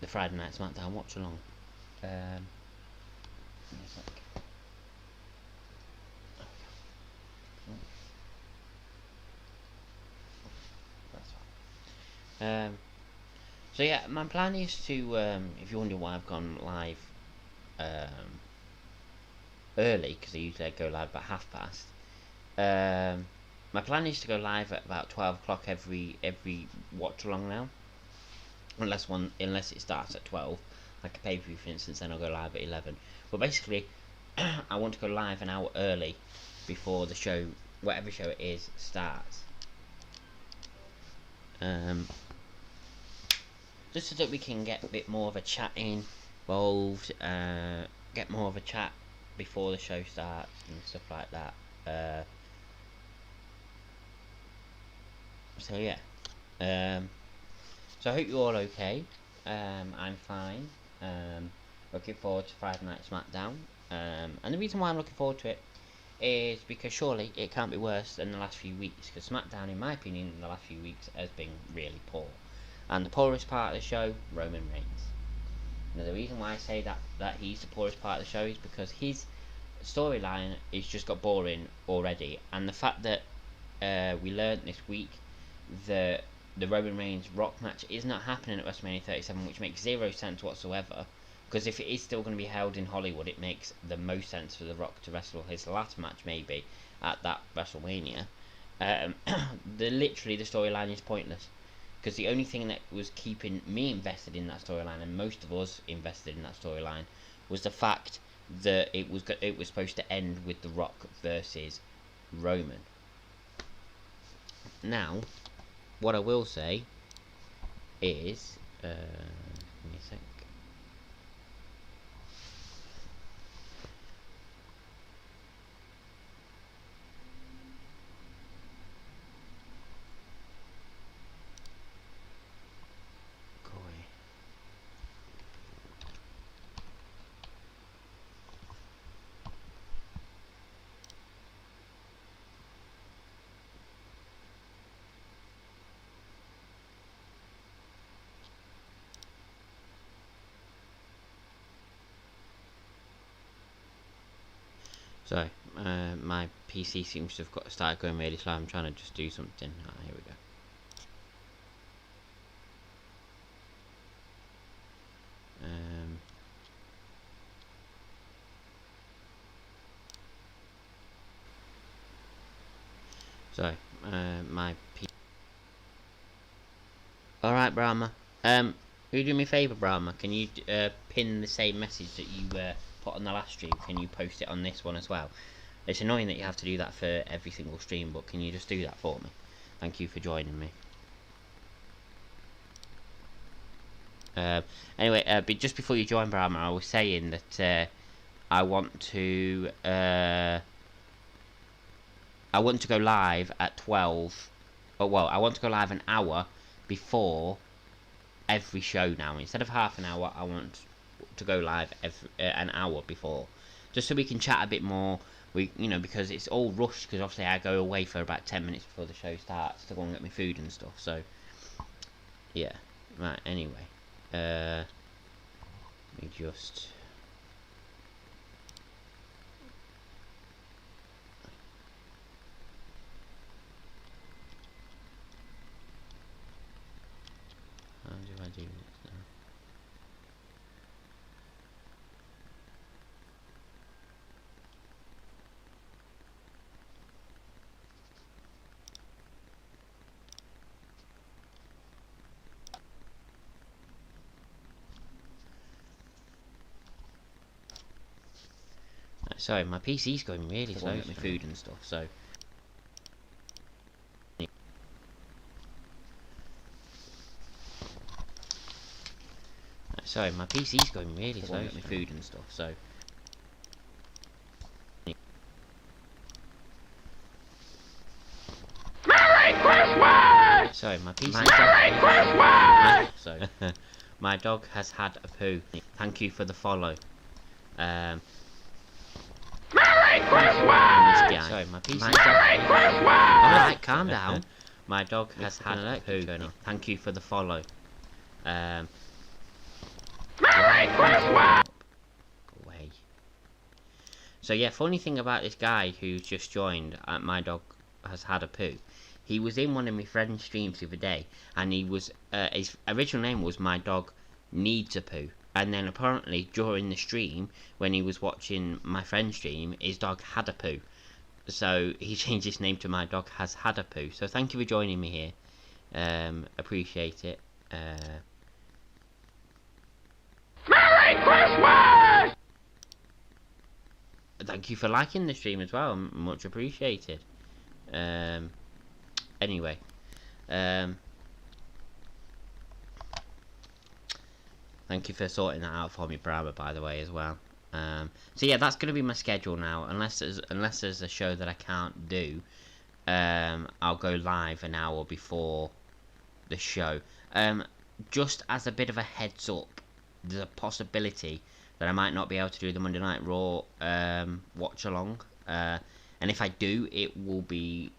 the Friday Night Smackdown watch along. Give me a sec. That's fine. So yeah, my plan is to, if you're wondering why I've gone live early, because I usually go live about past. My plan is to go live at about 12 o'clock every watch along now, unless it starts at 12, like a pay-per-view for instance. Then I'll go live at 11. But basically, I want to go live an hour early before the show, whatever show it is, starts. Just so that we can get a bit more of a chat involved, get more of a chat before the show starts and stuff like that. So yeah, so I hope you're all okay. I'm fine. Looking forward to Friday Night Smackdown. And the reason why I'm looking forward to it is because surely it can't be worse than the last few weeks, because Smackdown, in my opinion, in the last few weeks has been really poor. And the poorest part of the show, Roman Reigns. Now the reason why I say that he's the poorest part of the show is because his storyline is just got boring already, and the fact that we learned this week that the Roman Reigns Rock match is not happening at WrestleMania 37, which makes zero sense whatsoever. Because if it is still going to be held in Hollywood, it makes the most sense for The Rock to wrestle his last match maybe at that WrestleMania. Literally the storyline is pointless, because the only thing that was keeping me invested in that storyline, and most of us invested in that storyline, was the fact that it was supposed to end with The Rock versus Roman. Now, what I will say is, give me a sec. Sorry, my PC seems to have started going really slow. I'm trying to just do something. Here we go. Sorry, my PC. Alright, Brahma. Will you do me a favour, Brahma? Can you pin the same message that you put on the last stream? Can you post it on this one as well? It's annoying that you have to do that for every single stream, but can you just do that for me? Thank you for joining me. Anyway, but just before you join, Brahma, I was saying that I want to go live at 12. Oh, well, I want to go live an hour before every show now. Instead of half an hour, I want to go live an hour before, just so we can chat a bit more. Because it's all rushed, because obviously I go away for about 10 minutes before the show starts to go and get my food and stuff. So yeah, right. Anyway, let me just. How do I do this now? Sorry, my PC's going really slow with my food and stuff, so. Sorry, my PC's going really slow with my food and stuff, so. Merry Christmas! Sorry, my PC's Merry Christmas! So, my dog has had a poo. Thank you for the follow. Merry Christmas! Sorry, my PC's Merry Christmas! Alright, calm down. My dog has had a poo. Thank you for the follow. So yeah, funny thing about this guy who's just joined, My Dog Has Had a Poo. He was in one of my friend's streams the other day, and he was his original name was My Dog Needs a Poo. And then apparently during the stream, when he was watching my friend's stream, his dog had a poo. So he changed his name to My Dog Has Had a Poo. So thank you for joining me here. Appreciate it. Merry Christmas! Thank you for liking the stream as well. Much appreciated. Anyway. Thank you for sorting that out for me, Brahma, by the way, as well. So yeah, that's going to be my schedule now. Unless there's a show that I can't do, I'll go live an hour before the show. Just as a bit of a heads up, there's a possibility that I might not be able to do the Monday Night Raw watch along. And if I do, it won't be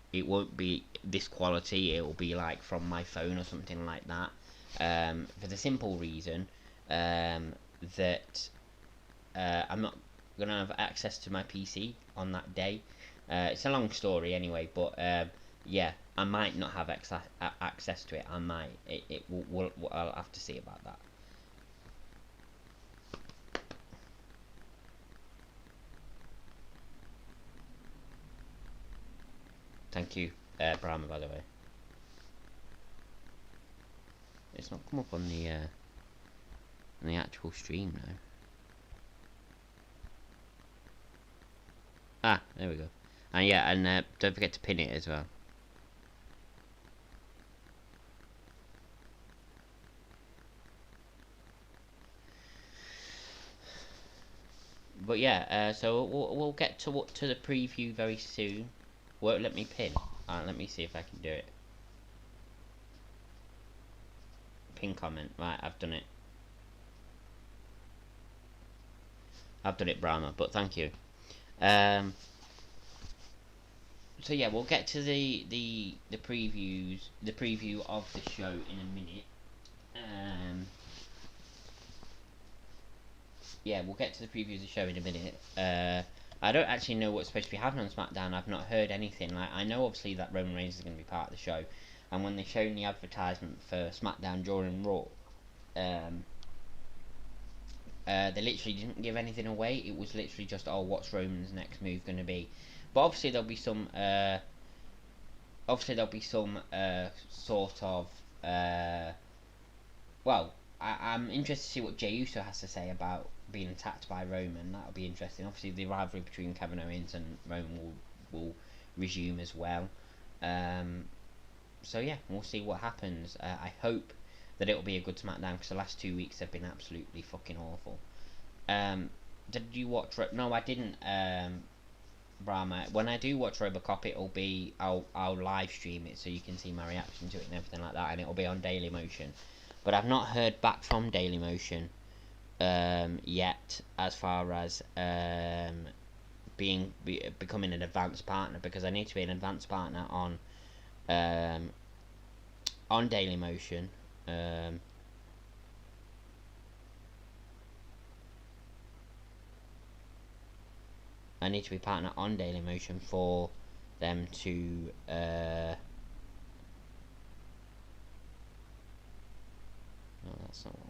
this quality. It will be like from my phone or something like that. For the simple reason that I'm not gonna have access to my PC on that day. It's a long story anyway, but yeah, I might not have access to it. I might. I'll have to see about that. Thank you, Brahma, by the way. It's not come up on the actual stream now. Ah, there we go. And yeah, and don't forget to pin it as well. But yeah, so we'll get to the preview very soon. Won't let me pin. Let me see if I can do it. Pin comment. Right, I've done it. I've done it, Brahma, but thank you. So yeah, we'll get to the preview of the show in a minute. Yeah, we'll get to the preview of the show in a minute. I don't actually know what's supposed to be happening on SmackDown. I've not heard anything. Like, I know obviously that Roman Reigns is going to be part of the show, and when they showed the advertisement for SmackDown during Raw, they literally didn't give anything away. It was literally just, oh, what's Roman's next move going to be? But obviously there'll be some sort of well, I'm interested to see what Jey Uso has to say about being attacked by Roman. That'll be interesting. Obviously the rivalry between Kevin Owens and Roman will resume as well. So yeah, we'll see what happens. I hope that it'll be a good SmackDown, because the last 2 weeks have been absolutely fucking awful. Did you watch? No, I didn't. Brahma. When I do watch Robocop, it'll be I'll live stream it so you can see my reaction to it and everything like that, and it'll be on Dailymotion. But I've not heard back from Dailymotion yet, as far as becoming an advanced partner, because I need to be an advanced partner on Dailymotion. I need to be partner on Dailymotion for them to no, that's not what I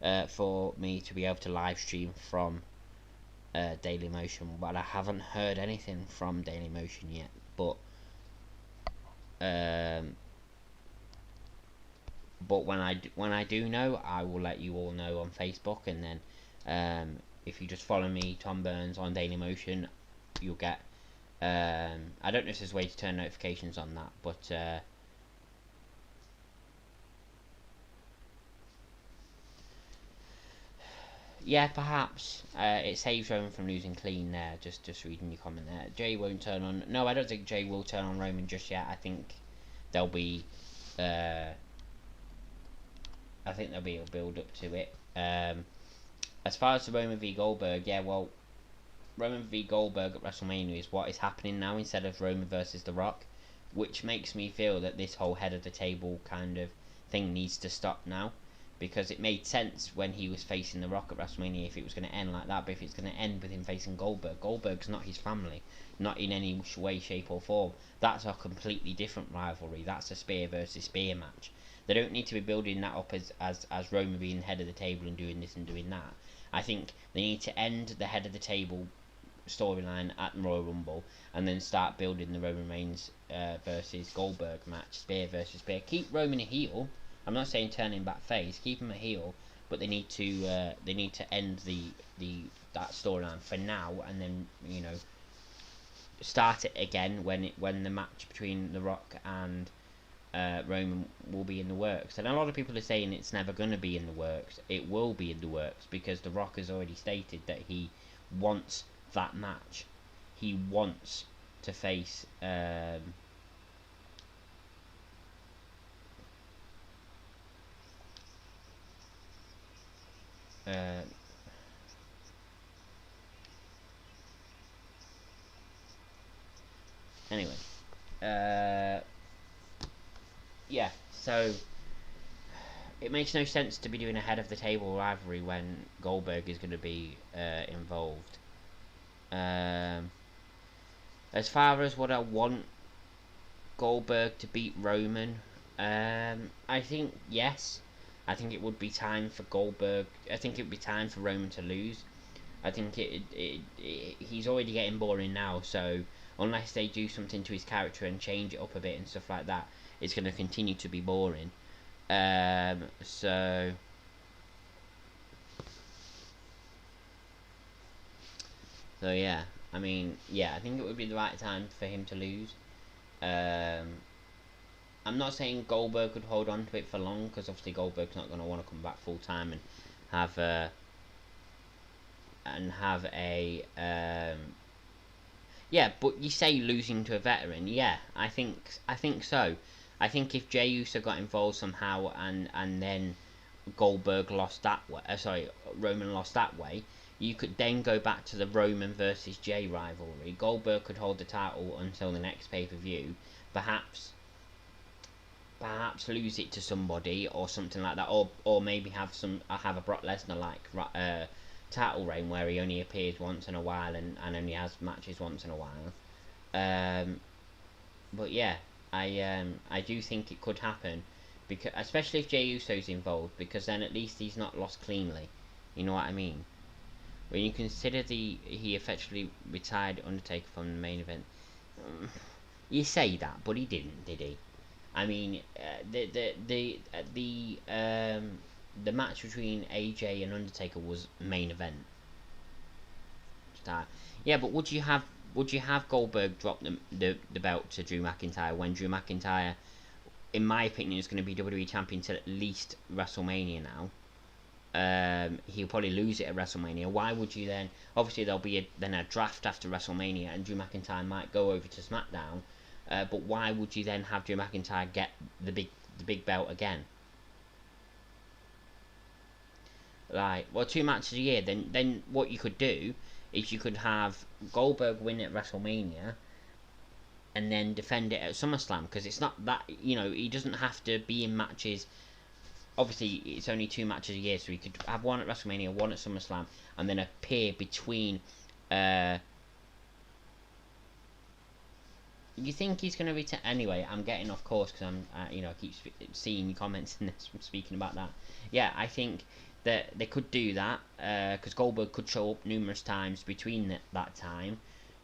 want. For me to be able to live stream from Dailymotion, but I haven't heard anything from Dailymotion yet. But when I do know, I will let you all know on Facebook, and then if you just follow me, Tom Burns, on Dailymotion, you'll get I don't know if there's a way to turn notifications on that, but yeah, perhaps it saves Roman from losing clean there. Just reading your comment there. Jey won't turn on. No, I don't think Jey will turn on Roman just yet. I think there'll be a build up to it. As far as the Roman v Goldberg, yeah, well, Roman v Goldberg at WrestleMania is what is happening now, instead of Roman versus The Rock, which makes me feel that this whole head of the table kind of thing needs to stop now, because it made sense when he was facing The Rock at WrestleMania if it was going to end like that. But if it's going to end with him facing Goldberg, Goldberg's not his family, not in any way, shape, or form. That's a completely different rivalry. That's a spear versus spear match. They don't need to be building that up as Roman being head of the table and doing this and doing that. I think they need to end the head of the table storyline at Royal Rumble and then start building the Roman Reigns versus Goldberg match, spear versus spear. Keep Roman a heel. I'm not saying turn him back face. Keep him a heel, but they need to end that storyline for now, and then start it again when the match between The Rock and Roman will be in the works. And a lot of people are saying it's never going to be in the works. It will be in the works because The Rock has already stated that he wants that match. He wants to face anyway. Yeah, so it makes no sense to be doing a head of the table rivalry when Goldberg is going to be involved. As far as what I want Goldberg to beat Roman, I think yes. I think it would be time for Goldberg. I think it would be time for Roman to lose. I think he's already getting boring now, so unless they do something to his character and change it up a bit and stuff like that, it's going to continue to be boring. So yeah, I mean, yeah, I think it would be the right time for him to lose. I'm not saying Goldberg could hold on to it for long, because obviously Goldberg's not going to want to come back full time and have a yeah. But you say losing to a veteran, yeah. I think so. I think if Jey Uso got involved somehow and then Goldberg lost that way, Roman lost that way, you could then go back to the Roman versus Jey rivalry. Goldberg could hold the title until the next pay-per-view, perhaps lose it to somebody or something like that, or maybe have a Brock Lesnar like title reign where he only appears once in a while and only has matches once in a while. But yeah, I do think it could happen, because especially if Jey Uso's involved, because then at least he's not lost cleanly. You know what I mean? When you consider he effectively retired Undertaker from the main event, you say that, but he didn't, did he? I mean, the match between AJ and Undertaker was main event. Yeah, but would you have Goldberg drop the belt to Drew McIntyre when Drew McIntyre, in my opinion, is going to be WWE champion till at least WrestleMania now? He'll probably lose it at WrestleMania. Why would you then? Obviously, there'll be a draft after WrestleMania, and Drew McIntyre might go over to Smackdown. But why would you then have Drew McIntyre get the big belt again? Like, well, 2 matches a year. Then what you could do is you could have Goldberg win at WrestleMania and then defend it at SummerSlam, because it's not that, he doesn't have to be in matches. Obviously, it's only 2 matches a year, so he could have one at WrestleMania, one at SummerSlam, and then appear between. You think he's going to return? Anyway, I'm getting off course because I keep seeing your comments in this, speaking about that. Yeah, I think that they could do that, because Goldberg could show up numerous times between that time.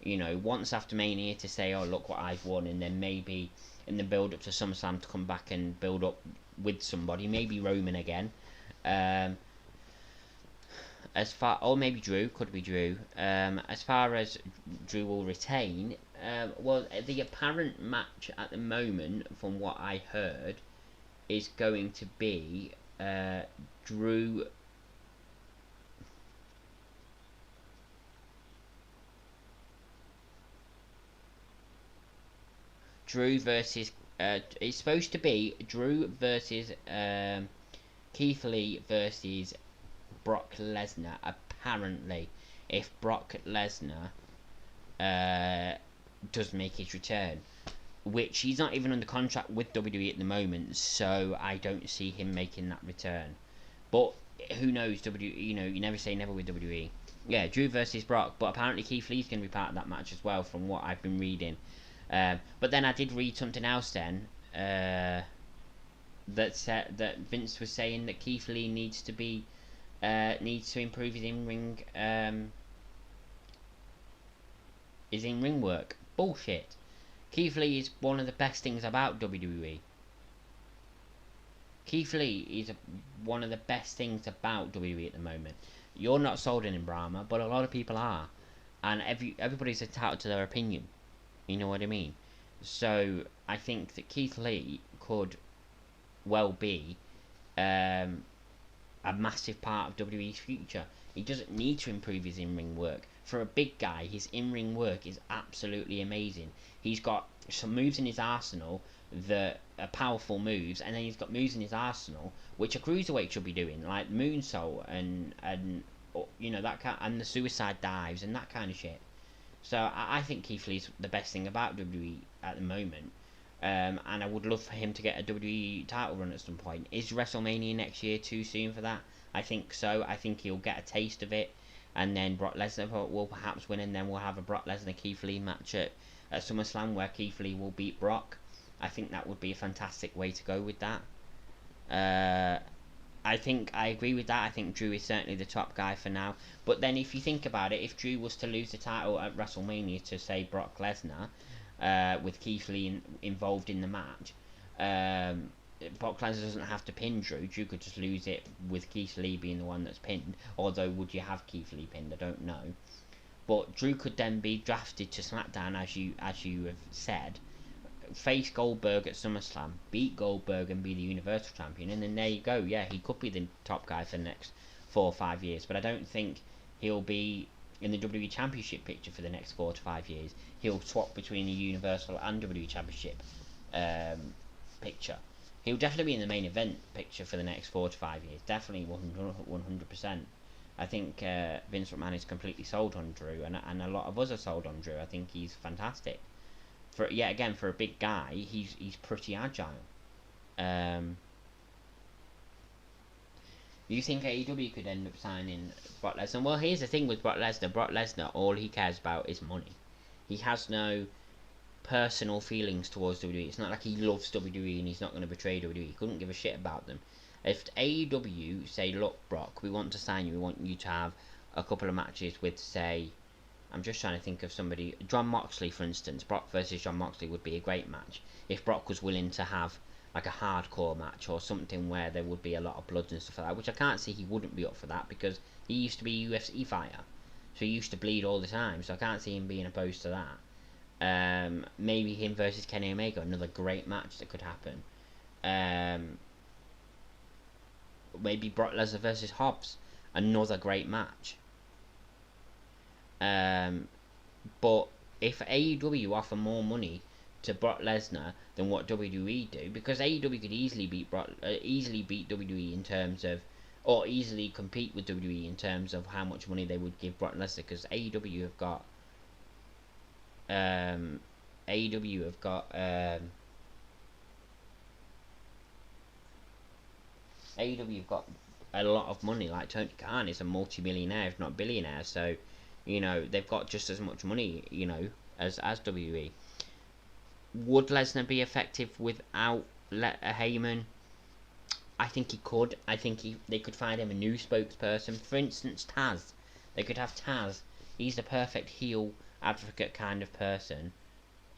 Once after Mania to say, "Oh, look what I've won," and then maybe in the build up to SummerSlam to come back and build up with somebody, maybe Roman again. Or maybe Drew, could be Drew. As far as Drew will retain, well, the apparent match at the moment, from what I heard, is going to be Drew versus. It's supposed to be Drew versus Keith Lee versus Brock Lesnar. Apparently, if Brock Lesnar does make his return, which he's not even under contract with WWE at the moment, so I don't see him making that return. But who knows? You know, you never say never with WWE. Yeah, Drew versus Brock, but apparently Keith Lee's going to be part of that match as well, from what I've been reading. But then I did read something else then that said that Vince was saying that Keith Lee needs to improve his in ring work. Bullshit. Keith Lee is one of the best things about WWE. Keith Lee is one of the best things about WWE at the moment. You're not sold in Brahma, but a lot of people are, and everybody's entitled to their opinion. You know what I mean? So I think that Keith Lee could well be a massive part of WWE's future. He doesn't need to improve his in-ring work. For a big guy, his in-ring work is absolutely amazing. He's got some moves in his arsenal that are powerful moves, and then he's got moves in his arsenal which a cruiserweight should be doing, like moonsault and you know, that kind, and the suicide dives and that kind of shit. So I think Keith Lee's the best thing about WWE at the moment. And I would love for him to get a WWE title run at some point. Is WrestleMania next year too soon for that? I think so. I think he'll get a taste of it, and then Brock Lesnar will perhaps win, and then we'll have a Brock Lesnar Keith Lee match at SummerSlam where Keith Lee will beat Brock. I think that would be a fantastic way to go with that. I think I agree with that. I think Drew is certainly the top guy for now. But then if you think about it, if Drew was to lose the title at WrestleMania to, say, Brock Lesnar, with Keith Lee involved in the match, Brock Lesnar doesn't have to pin Drew. Drew could just lose it with Keith Lee being the one that's pinned. Although, would you have Keith Lee pinned? I don't know. But Drew could then be drafted to SmackDown, as you have said, face Goldberg at SummerSlam, beat Goldberg and be the Universal Champion, and then there you go. Yeah, he could be the top guy for the next 4 or 5 years, but I don't think he'll be in the WWE Championship picture for the next 4 to 5 years. He'll swap between the Universal and WWE Championship picture. He'll definitely be in the main event picture for the next 4 to 5 years. Definitely 100%. I think Vince McMahon is completely sold on Drew, and a lot of us are sold on Drew. I think he's fantastic. For a big guy, he's pretty agile. You think AEW could end up signing Brock Lesnar? Well, here's the thing with Brock Lesnar. Brock Lesnar, all he cares about is money. He has no personal feelings towards WWE. It's not like he loves WWE and he's not going to betray WWE. He couldn't give a shit about them. If AEW say, look, Brock, we want to sign you. We want you to have a couple of matches with, say, I'm just trying to think of somebody. John Moxley, for instance. Brock versus John Moxley would be a great match. If Brock was willing to have like a hardcore match or something where there would be a lot of blood and stuff like that, which I can't see he wouldn't be up for that because he used to be a UFC fighter. So he used to bleed all the time. So I can't see him being opposed to that. Maybe him versus Kenny Omega, another great match that could happen. Maybe Brock Lesnar versus Hobbs, another great match. But if AEW offer more money to Brock Lesnar than what WWE do, because AEW could easily beat WWE in terms of, or easily compete with WWE in terms of how much money they would give Brock Lesnar, because AEW have got a lot of money. Like Tony Khan is a multi-millionaire, if not billionaire, so you know they've got just as much money, you know, as WWE. Would Lesnar be effective without Heyman? I think he could. I think they could find him a new spokesperson. For instance, Taz. They could have Taz. He's the perfect heel advocate kind of person.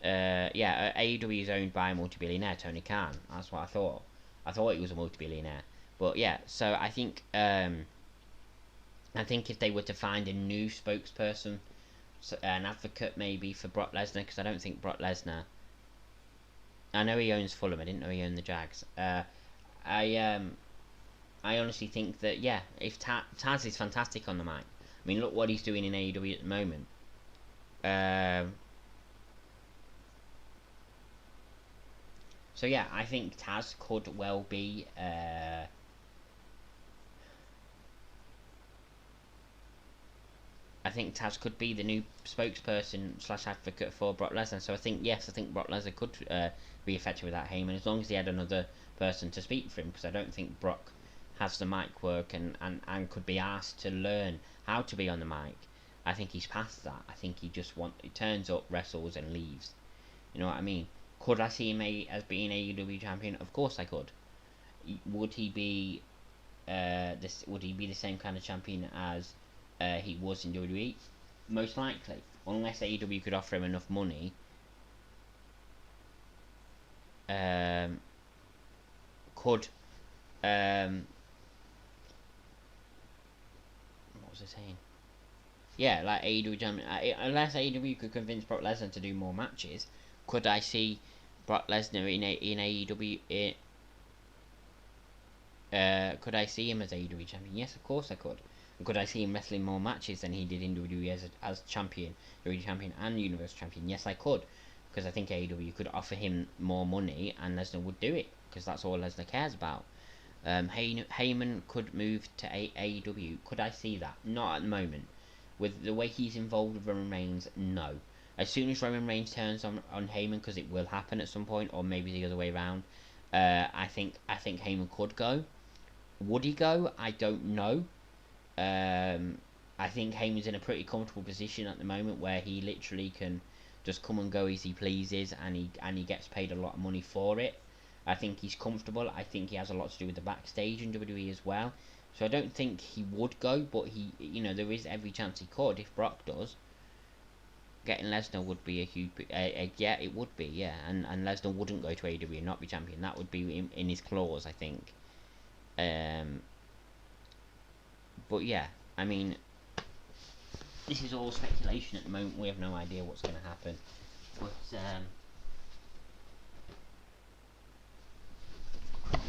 Yeah, AEW is owned by a multi-billionaire, Tony Khan. That's what I thought. I thought he was a multi-billionaire. But yeah, so I think if they were to find a new spokesperson, an advocate maybe for Brock Lesnar, because I don't think Brock Lesnar. I know he owns Fulham. I didn't know he owned the Jags. I honestly think that, yeah, if Taz is fantastic on the mic. I mean, look what he's doing in AEW at the moment. So yeah, I think Taz could well be I think Taz could be the new spokesperson / advocate for Brock Lesnar. So I think Brock Lesnar could be effective without Heyman, as long as he had another person to speak for him, because I don't think Brock has the mic work and could be asked to learn how to be on the mic. I think he's past that. I think he turns up, wrestles, and leaves. You know what I mean? Could I see him as being AEW champion? Of course I could. Would he be Would he be the same kind of champion as he was in WWE? Most likely, unless AEW could offer him enough money. Could what was I saying? Yeah, like AEW champion. Unless AEW could convince Brock Lesnar to do more matches, could I see Brock Lesnar in AEW? Could I see him as AEW champion? Yes, of course I could. And could I see him wrestling more matches than he did in WWE as champion, WWE champion and Universal champion? Yes, I could, because I think AEW could offer him more money and Lesnar would do it, because that's all Lesnar cares about. Heyman could move to AEW. Could I see that? Not at the moment. With the way he's involved with Roman Reigns, no. As soon as Roman Reigns turns on Heyman, because it will happen at some point, or maybe the other way around, I think Heyman could go. Would he go? I don't know. I think Heyman's in a pretty comfortable position at the moment where he literally can just come and go as he pleases, and he gets paid a lot of money for it. I think he's comfortable. I think he has a lot to do with the backstage in WWE as well. So I don't think he would go, but there is every chance he could if Brock does. Getting Lesnar would be a huge, yeah, it would be, yeah, and Lesnar wouldn't go to AEW and not be champion. That would be in his clause, I think. But yeah, I mean, this is all speculation at the moment. We have no idea what's going to happen. But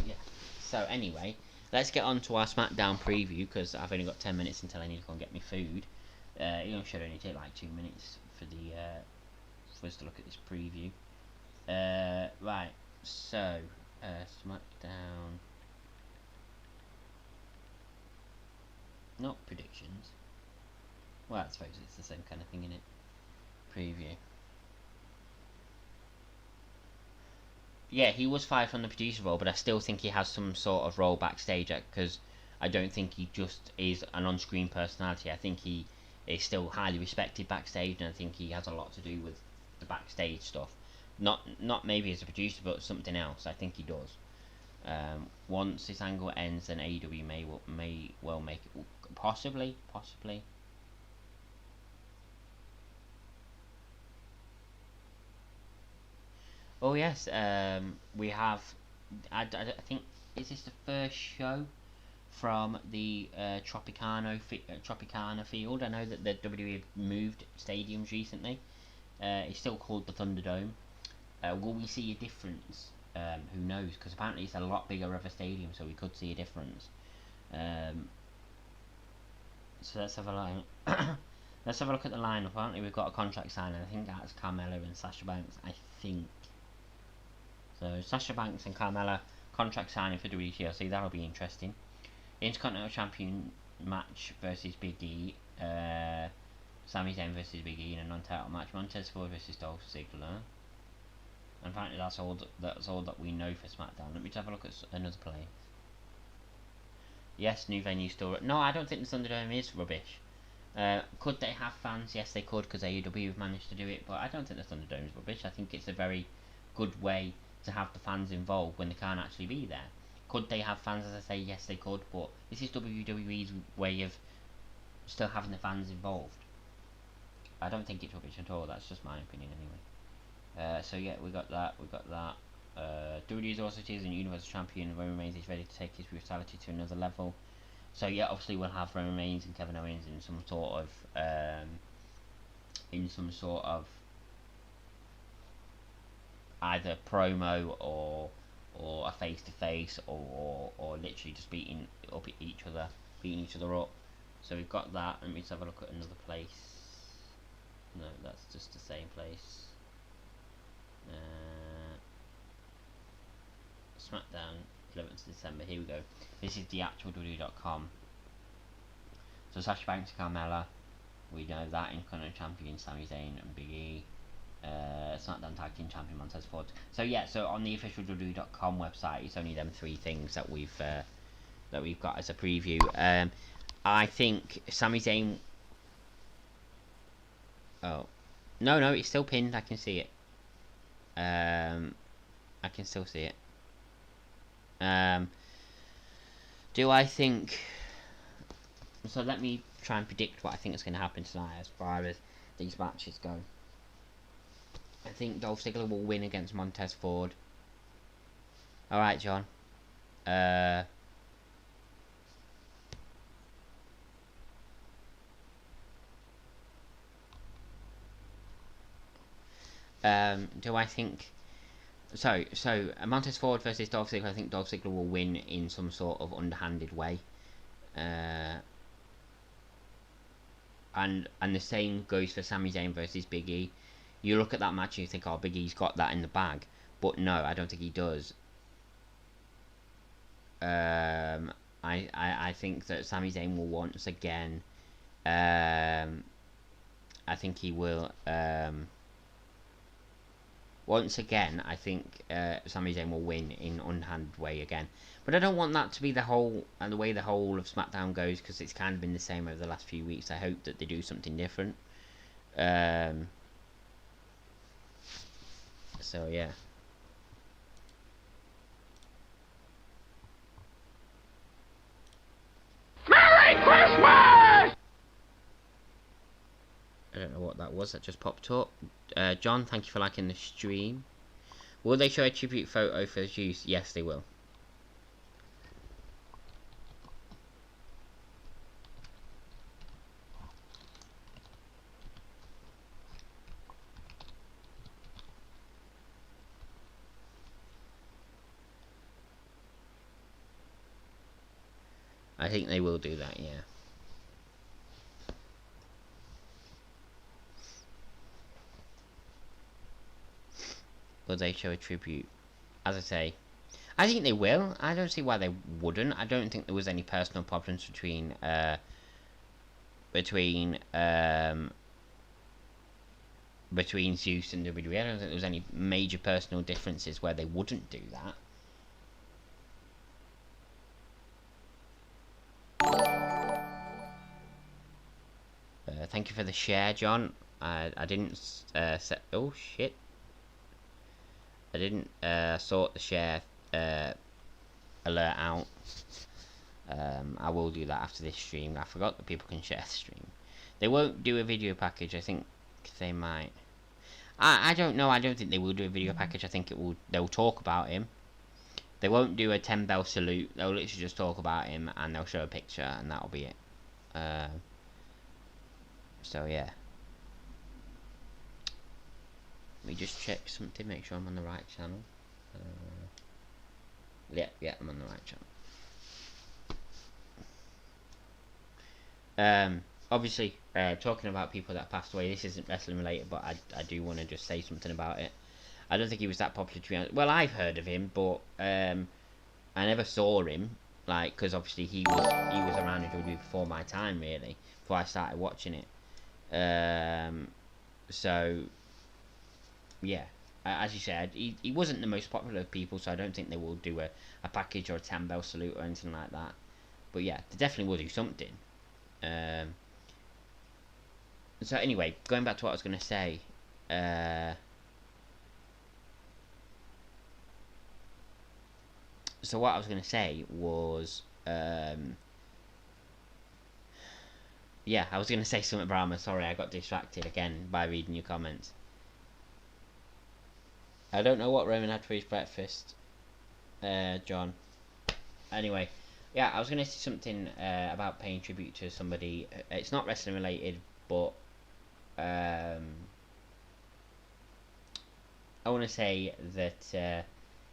yeah. So anyway, let's get on to our SmackDown preview, because I've only got 10 minutes until I need to go and get my food. It should only take like 2 minutes for us to look at this preview. Right. So SmackDown. Not predictions. Well, I suppose it's the same kind of thing, innit? Preview. Yeah, he was fired from the producer role, but I still think he has some sort of role backstage, because I don't think he just is an on-screen personality. I think he is still highly respected backstage, and I think he has a lot to do with the backstage stuff. Not maybe as a producer, but something else. I think he does. Once this angle ends, then AEW may well make it, possibly. Oh yes, we have. I think, is this the first show from the Tropicana field? I know that the WWE have moved stadiums recently. It's still called the Thunderdome. Will we see a difference? Who knows? Because apparently it's a lot bigger of a stadium, so we could see a difference. So let's have a look. Let's have a look at the lineup. Apparently we've got a contract signing. I think that's Carmella and Sasha Banks. I think. So Sasha Banks and Carmella contract signing for WTLC. That'll be interesting. Intercontinental Champion match versus Big E. Sami Zayn versus Big E in a non-title match. Montez Ford versus Dolph Ziggler. And apparently that's all that we know for SmackDown. Let me just have a look at another play. Yes, new venue still. No, I don't think the Thunderdome is rubbish. Could they have fans? Yes, they could, because AEW have managed to do it. But I don't think the Thunderdome is rubbish. I think it's a very good way to have the fans involved when they can't actually be there. Could they have fans? As I say, yes, they could. But this is WWE's way of still having the fans involved. I don't think it's rubbish at all. That's just my opinion, anyway. So yeah, we got that. WWE is also teasing Universal Champion. Roman Reigns is ready to take his brutality to another level. So yeah, obviously we'll have Roman Reigns and Kevin Owens in some sort of either promo or a face to face, or literally just beating each other up. So we've got that. Let me just have a look at another place. No, that's just the same place. SmackDown 11th December. Here we go. This is the actual WWE.com. So Sasha Banks and Carmella, we know that. Intercontinental Champion Sami Zayn and Big E. SmackDown Tag Team Champion Montez Ford. So yeah, so on the official WWE.com website, it's only them three things that we've that we've got as a preview. I think Sami Zayn. Oh, no, it's still pinned. I can see it. I can still see it. Do I think? So let me try and predict what I think is going to happen tonight as far as these matches go. I think Dolph Ziggler will win against Montez Ford. Alright, John. Do I think... So Montez Ford versus Dolph Ziggler, I think Dolph Ziggler will win in some sort of underhanded way. And the same goes for Sami Zayn versus Big E. You look at that match and you think, oh, Big E's got that in the bag. But no, I don't think he does. I think that Sami Zayn will once again... I think he will... once again, I think Sami Zayn will win in unhanded way again. But I don't want that to be the whole and the way the whole of SmackDown goes, because it's kind of been the same over the last few weeks. I hope that they do something different. So yeah. Merry Christmas! I don't know what that was that just popped up. John, thank you for liking the stream. Will they show a tribute photo for Zeus? Yes, they will. I think they will do that, yeah. Will they show a tribute? As I say, I think they will. I don't see why they wouldn't. I don't think there was any personal problems between Zeus and WWE. I don't think there was any major personal differences where they wouldn't do that. Thank you for the share, John. I didn't set. Oh shit! I didn't sort the share alert out. I will do that after this stream. I forgot that people can share the stream. They won't do a video package. I think they might. I don't know. I don't think they will do a video package. I think they'll talk about him. They won't do a 10 bell salute. They'll literally just talk about him and they'll show a picture and that'll be it. So yeah. Let me just check something, make sure I'm on the right channel. Yeah, I'm on the right channel. Obviously, talking about people that passed away, this isn't wrestling related, but I do want to just say something about it. I don't think he was that popular, to be honest. Well, I've heard of him, but I never saw him, like, because obviously he was around in WWE before my time, really, before I started watching it. So yeah, as you said, he wasn't the most popular of people, so I don't think they will do a package or a 10 bell salute or anything like that. But yeah, they definitely will do something. So anyway, going back to what I was going to say. So what I was going to say was, yeah, I was going to say something, Brahma. Sorry, I got distracted again by reading your comments. I don't know what Roman had for his breakfast, John. Anyway, yeah, I was going to say something about paying tribute to somebody. It's not wrestling related, but I want to say that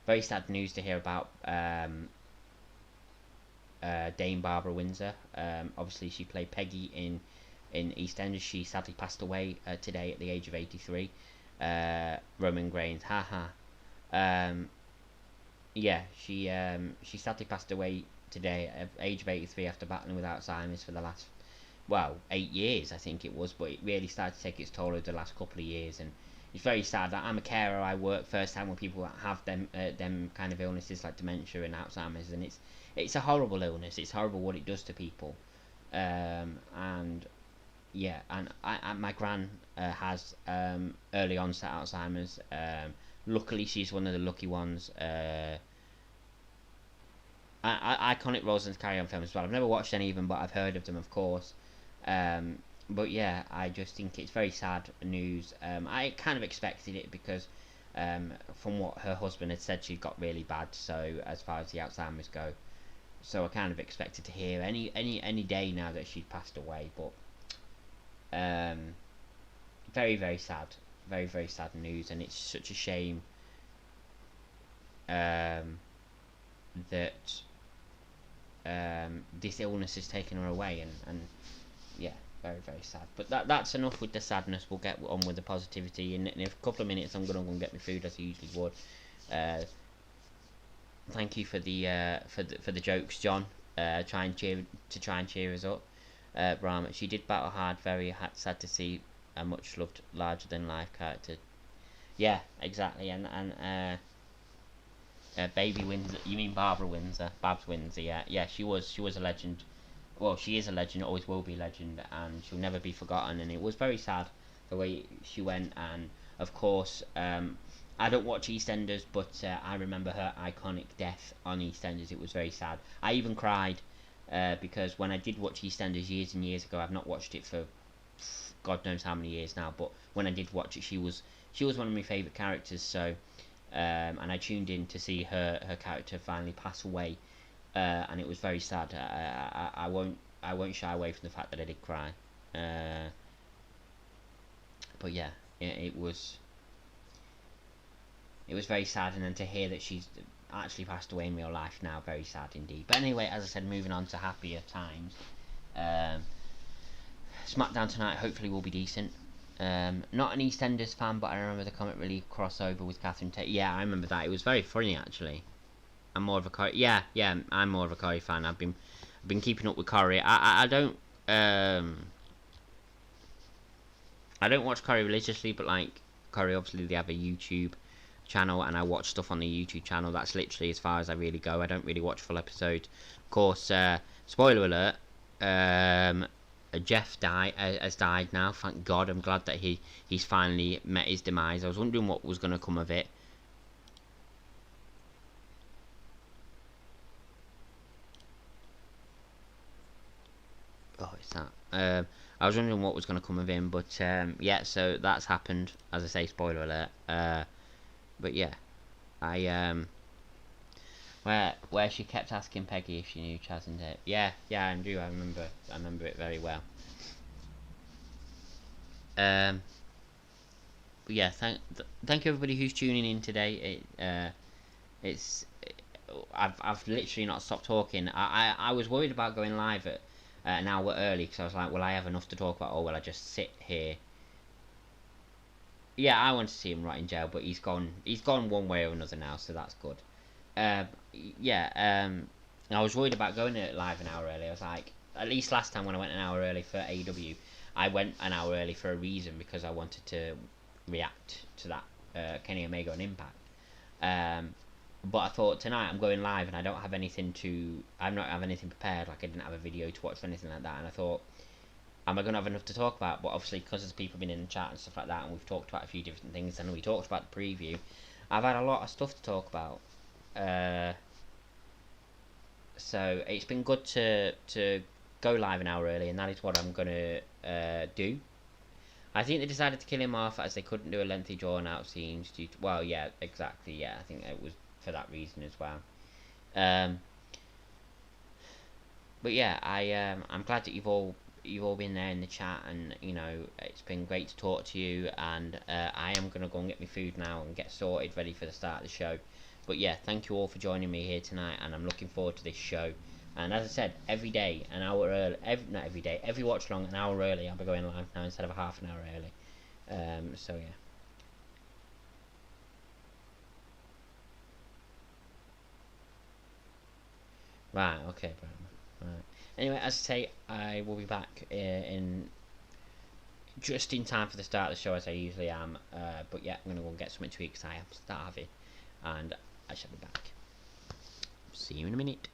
very sad news to hear about Dame Barbara Windsor. Obviously, she played Peggy in EastEnders. She sadly passed away today at the age of 83. Roman Reigns, haha. Yeah, she sadly passed away today at the age of 83 after battling with Alzheimer's for the last, well, 8 years I think it was, but it really started to take its toll over the last couple of years, and it's very sad. I'm a carer. I work first hand with people that have them kind of illnesses like dementia and Alzheimer's, and it's it's a horrible illness. It's horrible what it does to people. And yeah, and my gran has early onset Alzheimer's. Luckily, she's one of the lucky ones. Iconic roles in Carry On films as well. I've never watched any of them, but I've heard of them, of course. But yeah, I just think it's very sad news. I kind of expected it because from what her husband had said, she got really bad. So as far as the Alzheimer's go, so I kind of expected to hear any day now that she'd passed away. But very very sad, very sad news, and it's such a shame that this illness has taken her away, and yeah, very very sad. But that's enough with the sadness. We'll get on with the positivity. In a couple of minutes, I'm gonna go and get my food as I usually would. Thank you for the jokes, John. Try and cheer us up. Brahma, she did battle hard. Very sad to see a much loved, larger than life character. Yeah, exactly. And Baby Windsor. You mean Barbara Windsor? Babs Windsor. Yeah. She was a legend. Well, she is a legend. Always will be a legend, and she'll never be forgotten. And it was very sad the way she went. And of course, I don't watch EastEnders, but I remember her iconic death on EastEnders. It was very sad. I even cried because when I did watch EastEnders years and years ago, I've not watched it for God knows how many years now. But when I did watch it, she was one of my favourite characters. So. And I tuned in to see her character finally pass away, and it was very sad. I won't shy away from the fact that I did cry. But yeah, it was very sad, and then to hear that she's actually passed away in real life now, very sad indeed. But anyway, as I said, moving on to happier times. Smackdown tonight hopefully will be decent. Not an EastEnders fan, but I remember the Comic Relief crossover with Catherine Tate. Yeah, I remember that. It was very funny, actually. I'm more of a Corey. Yeah, I'm more of a Corey fan. I've been keeping up with Corey. I don't watch Corey religiously, but like Corey, obviously they have a YouTube channel, and I watch stuff on the YouTube channel. That's literally as far as I really go. I don't really watch full episodes. Of course, spoiler alert. Jeff has died now. Thank God. I'm glad that he's finally met his demise. I was wondering what was going to come of it. Oh, it's that. I was wondering what was going to come of him, but yeah. So that's happened. As I say, spoiler alert. But yeah, where she kept asking Peggy if she knew Chaz and Dave. Yeah, Andrew, I remember it very well. But yeah, thank you everybody who's tuning in today. I've literally not stopped talking. I was worried about going live at an hour early because I was like, will I have enough to talk about, or will I just sit here? Yeah, I want to see him right in jail, but he's gone one way or another now, so that's good. Yeah, I was worried about going live an hour early. I was like, at least last time when I went an hour early for AEW, I went an hour early for a reason, because I wanted to react to that Kenny Omega and Impact. But I thought tonight I'm going live and I don't have anything I'm not have anything prepared. Like I didn't have a video to watch or anything like that, and I thought, am I going to have enough to talk about? But obviously, because there's people been in the chat and stuff like that, and we've talked about a few different things, and we talked about the preview, I've had a lot of stuff to talk about. So it's been good to go live an hour early, and that is what I'm gonna do. I think they decided to kill him off as they couldn't do a lengthy drawn out scenes due to, well, yeah, exactly, yeah, I think it was for that reason as well. But yeah, I'm glad that you've all been there in the chat, and you know, it's been great to talk to you, and I am gonna go and get my food now and get sorted ready for the start of the show. But yeah, thank you all for joining me here tonight, and I'm looking forward to this show. And as I said, every day, an hour early, not every day, every watch along an hour early, I'll be going live now instead of a half an hour early. So yeah. Right, okay, right. Anyway, as I say, I will be back in just in time for the start of the show, as I usually am. But yeah, I'm going to go and get something to eat because I am starving, and I shall be back. See you in a minute.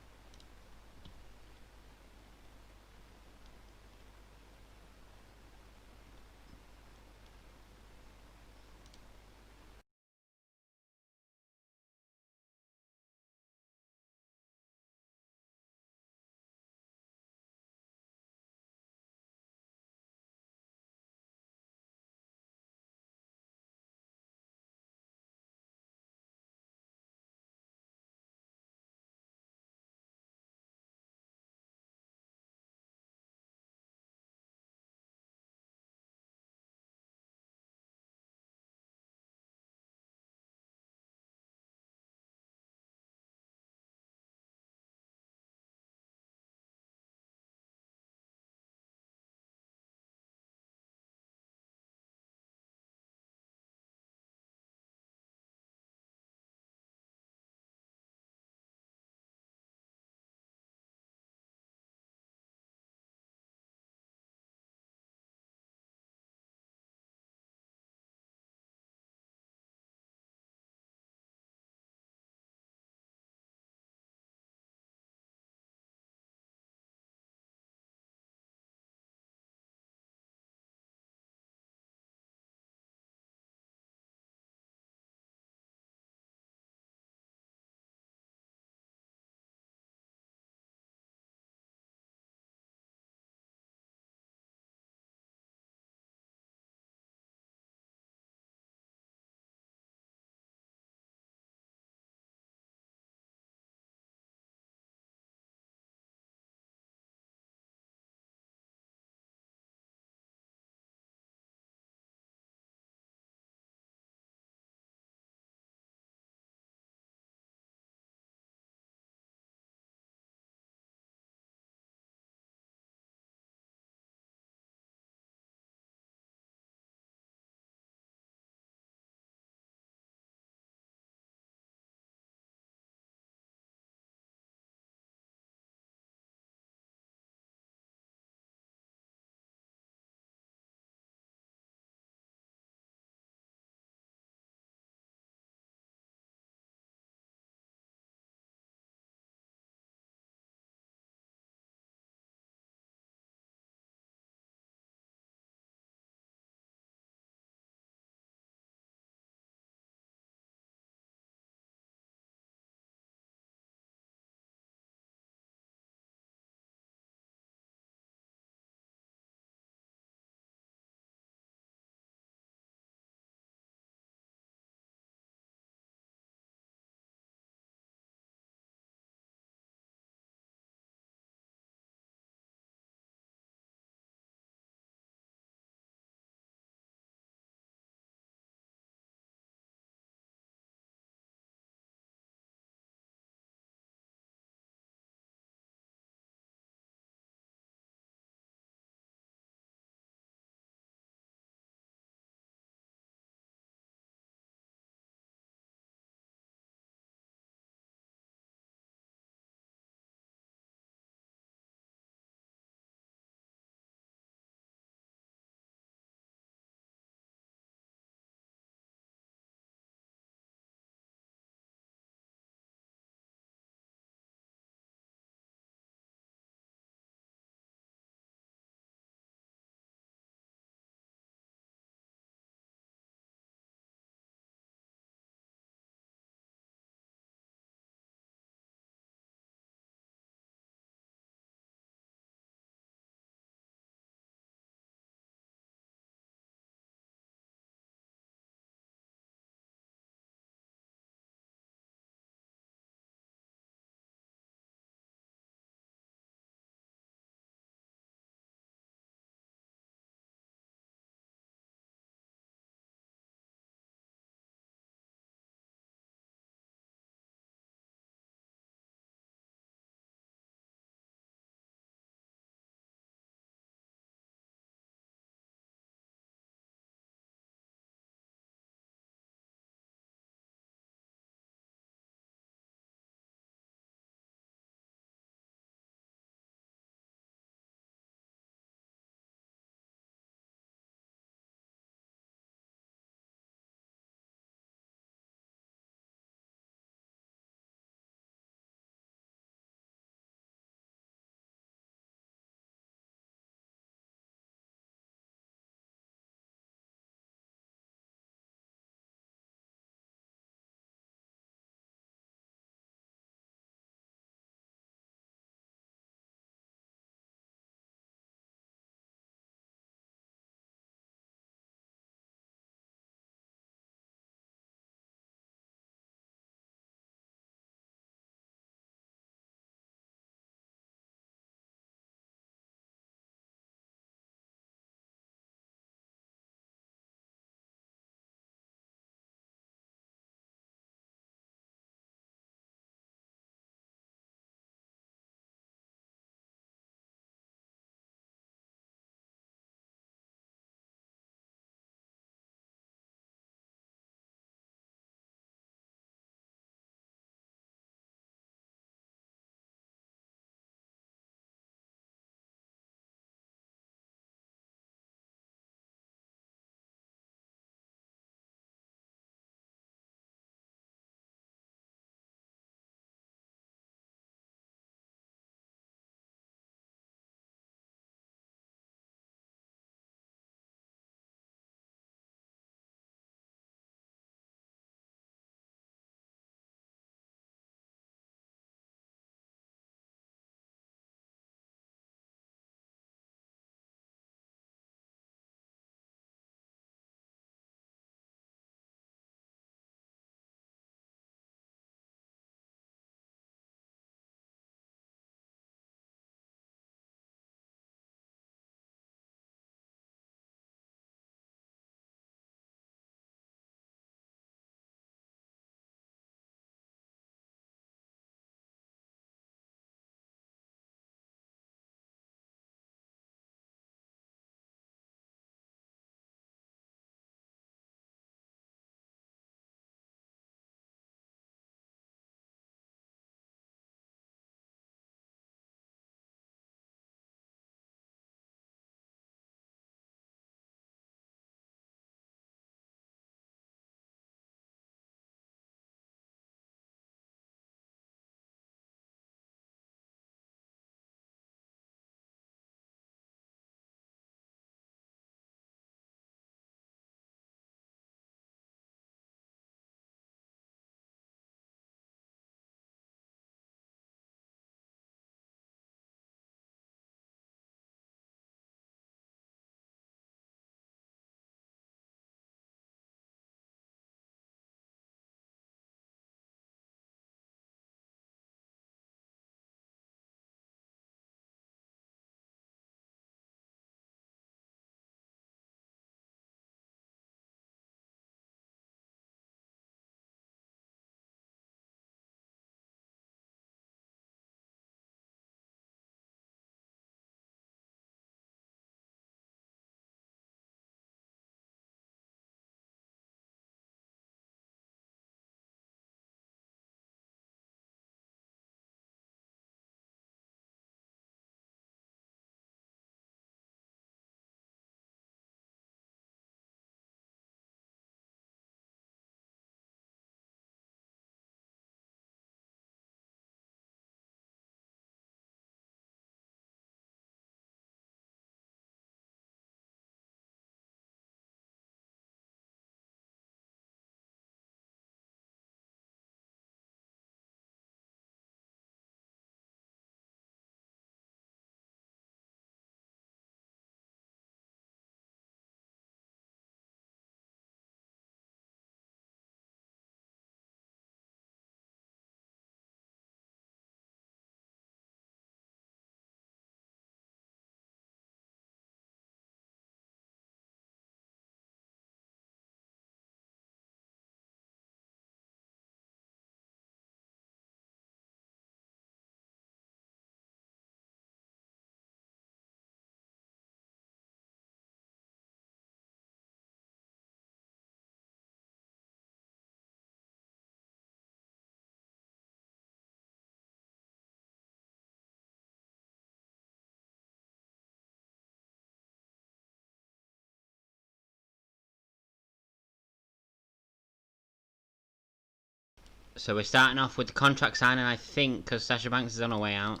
So we're starting off with the contract signing, I think, because Sasha Banks is on her way out.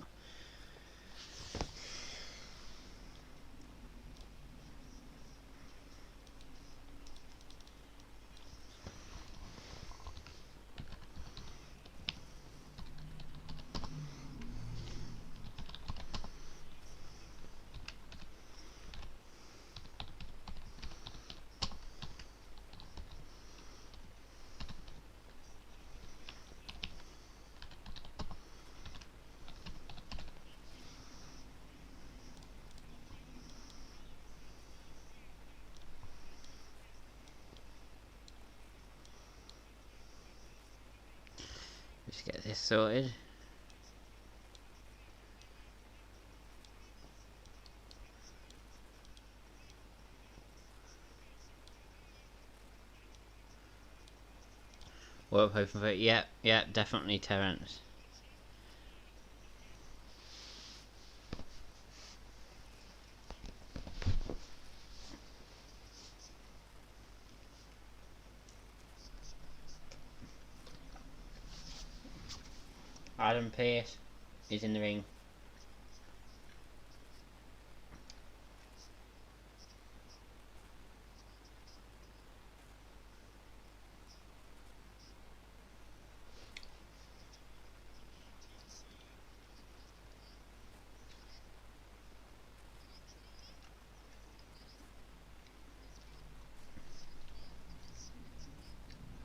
Just get this sorted. What hoping for? Yep, definitely Terence. Adam Pearce is in the ring.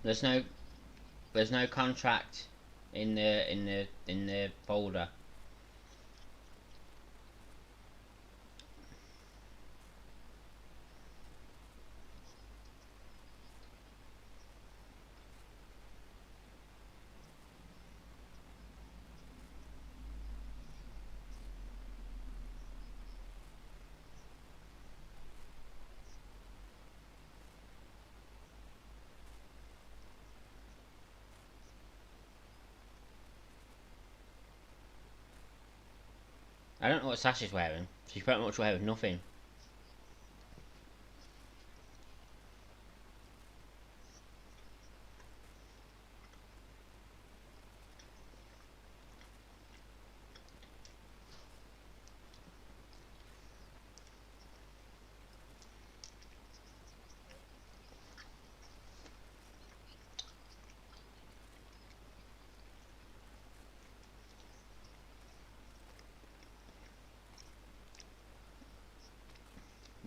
There's no contract in the folder. I don't know what Sasha's wearing. She's pretty much wearing nothing.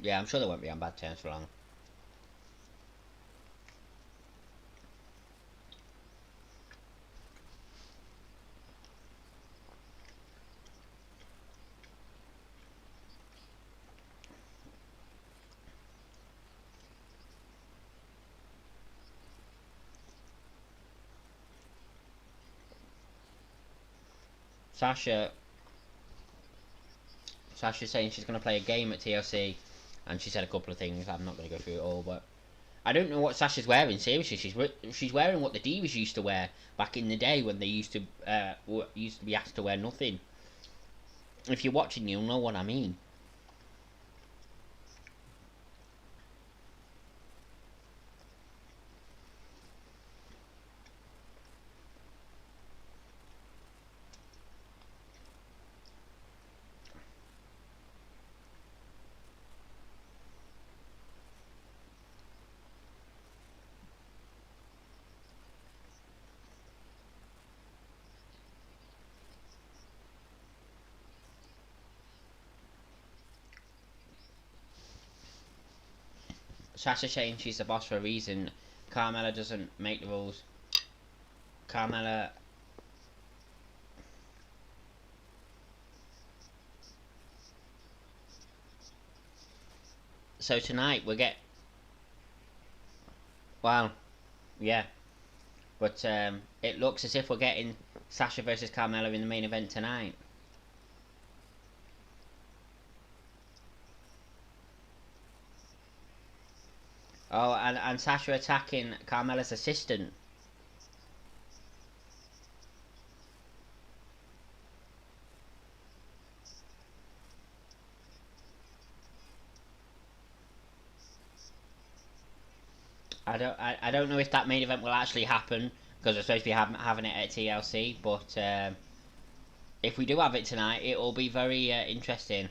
Yeah, I'm sure they won't be on bad terms for long. Sasha's saying she's going to play a game at TLC, and she said a couple of things. I'm not going to go through it all, but I don't know what Sasha's wearing. Seriously, she's wearing what the Divas used to wear back in the day when they used to be asked to wear nothing. If you're watching, you'll know what I mean. Sasha saying she's the boss for a reason. Carmella doesn't make the rules. Carmella. So tonight we get. Well, yeah. But it looks as if we're getting Sasha versus Carmella in the main event tonight. Oh, and Sasha attacking Carmella's assistant. I don't know if that main event will actually happen, because we're supposed to be having it at TLC. But if we do have it tonight, it will be very interesting.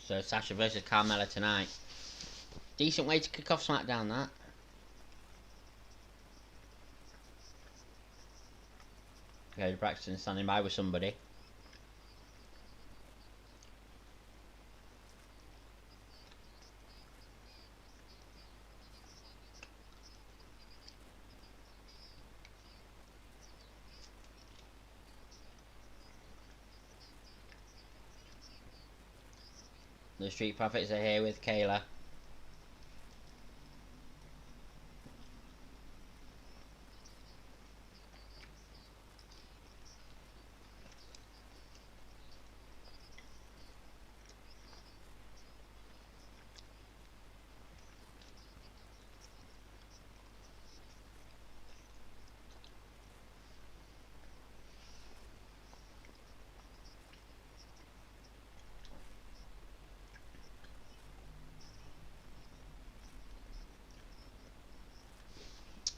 So Sasha versus Carmella tonight. Decent way to kick off Smackdown, that. Okay, Braxton standing by with somebody. The Street Profits are here with Kayla.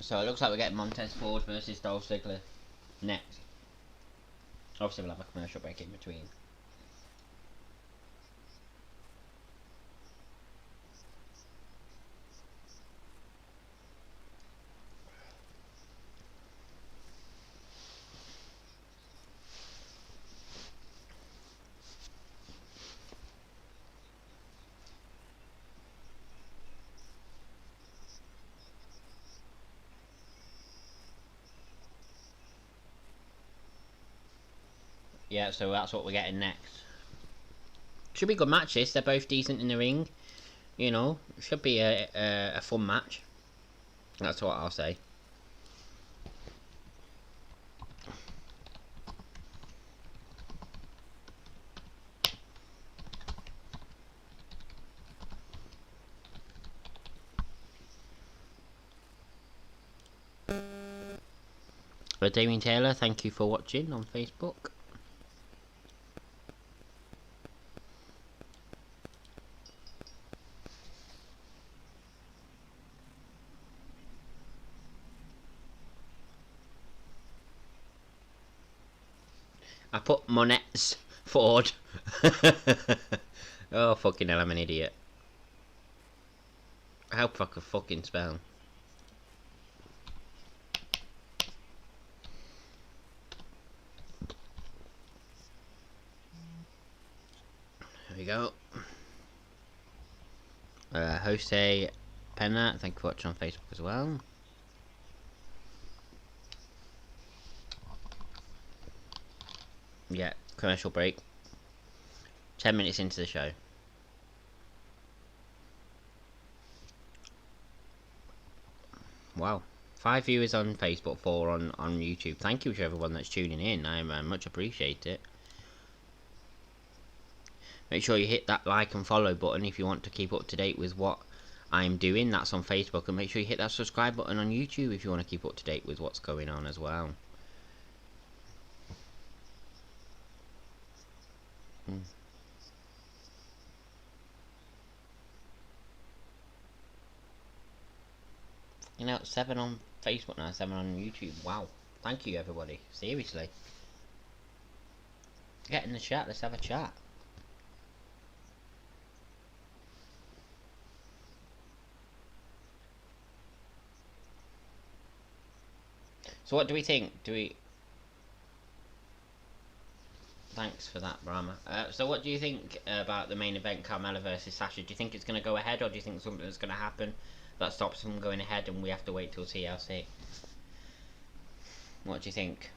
So it looks like we're getting Montez Ford versus Dolph Ziggler next. Obviously we'll have a commercial break in between. Yeah, so that's what we're getting next. Should be a good match this, they're both decent in the ring. You know, should be a fun match. That's what I'll say. But Damien Taylor, thank you for watching on Facebook. I put Monet's Ford. Oh, fucking hell, I'm an idiot. I hope I could fucking spell. There we go. Jose Penna, thank you for watching on Facebook as well. Yeah, commercial break. 10 minutes into the show. Wow. 5 viewers on Facebook, 4 on YouTube. Thank you to everyone that's tuning in. I much appreciate it. Make sure you hit that like and follow button if you want to keep up to date with what I'm doing. That's on Facebook. And make sure you hit that subscribe button on YouTube if you want to keep up to date with what's going on as well. You know, 7 on Facebook now, 7 on YouTube. Wow. Thank you, everybody. Seriously. Get in the chat. Let's have a chat. So what do we think? Thanks for that, Brahma. So what do you think about the main event, Carmella versus Sasha? Do you think it's going to go ahead, or do you think something's going to happen that stops them going ahead and we have to wait till TLC? What do you think?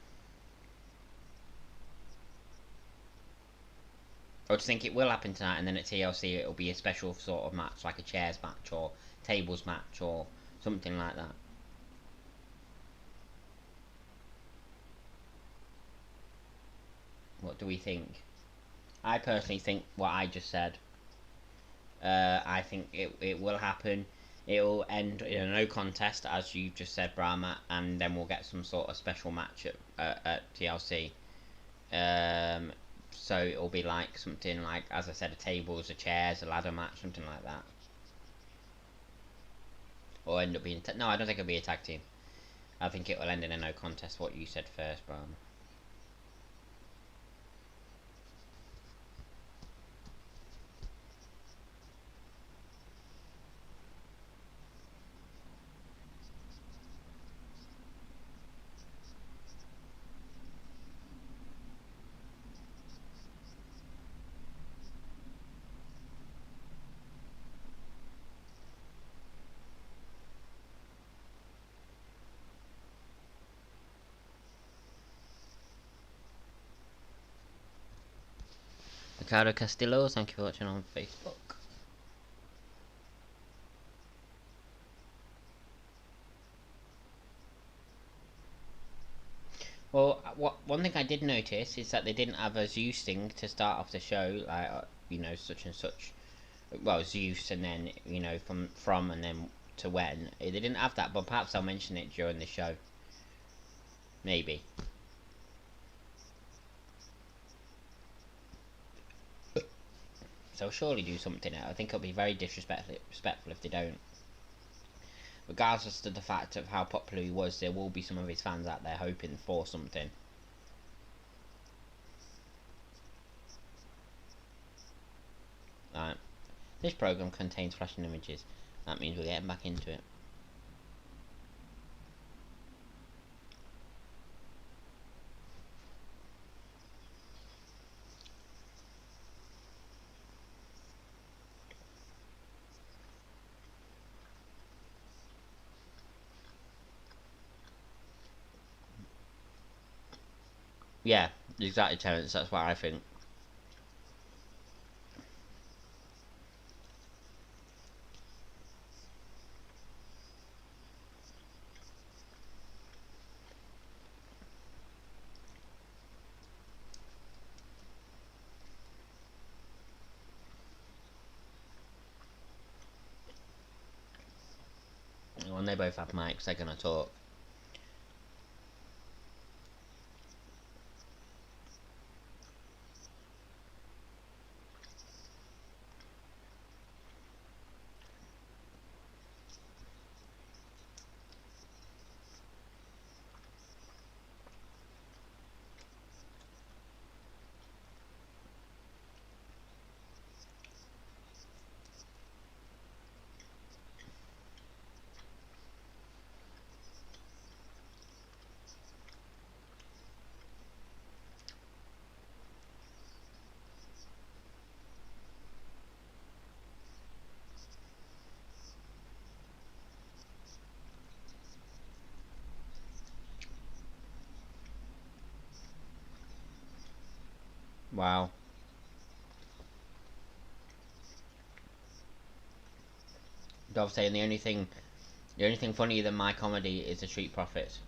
Or do you think it will happen tonight and then at TLC it'll be a special sort of match, like a chairs match or tables match or something like that. What do we think? I personally think what I just said. I think it will happen. It will end in a no contest, as you just said, Brahma, and then we'll get some sort of special match at TLC. So it'll be like something like, as I said, a tables, a chairs, a ladder match, something like that. Or end up being no, I don't think it'll be a tag team. I think it will end in a no contest. What you said first, Brahma. Ricardo Castillo, thank you for watching on Facebook. Well, one thing I did notice is that they didn't have a Zeus thing to start off the show, like such and such. Well, Zeus, and then from and then to when. They didn't have that, but perhaps I'll mention it during the show. Maybe. So surely do something. I think it'll be very disrespectful if they don't. Regardless of the fact of how popular he was, there will be some of his fans out there hoping for something. Right. This program contains flashing images. That means we're getting back into it. Yeah, exactly, Terence. That's what I think. When they both have mics, they're gonna talk. Wow. Dove saying the only thing funnier than my comedy is the Street Profits.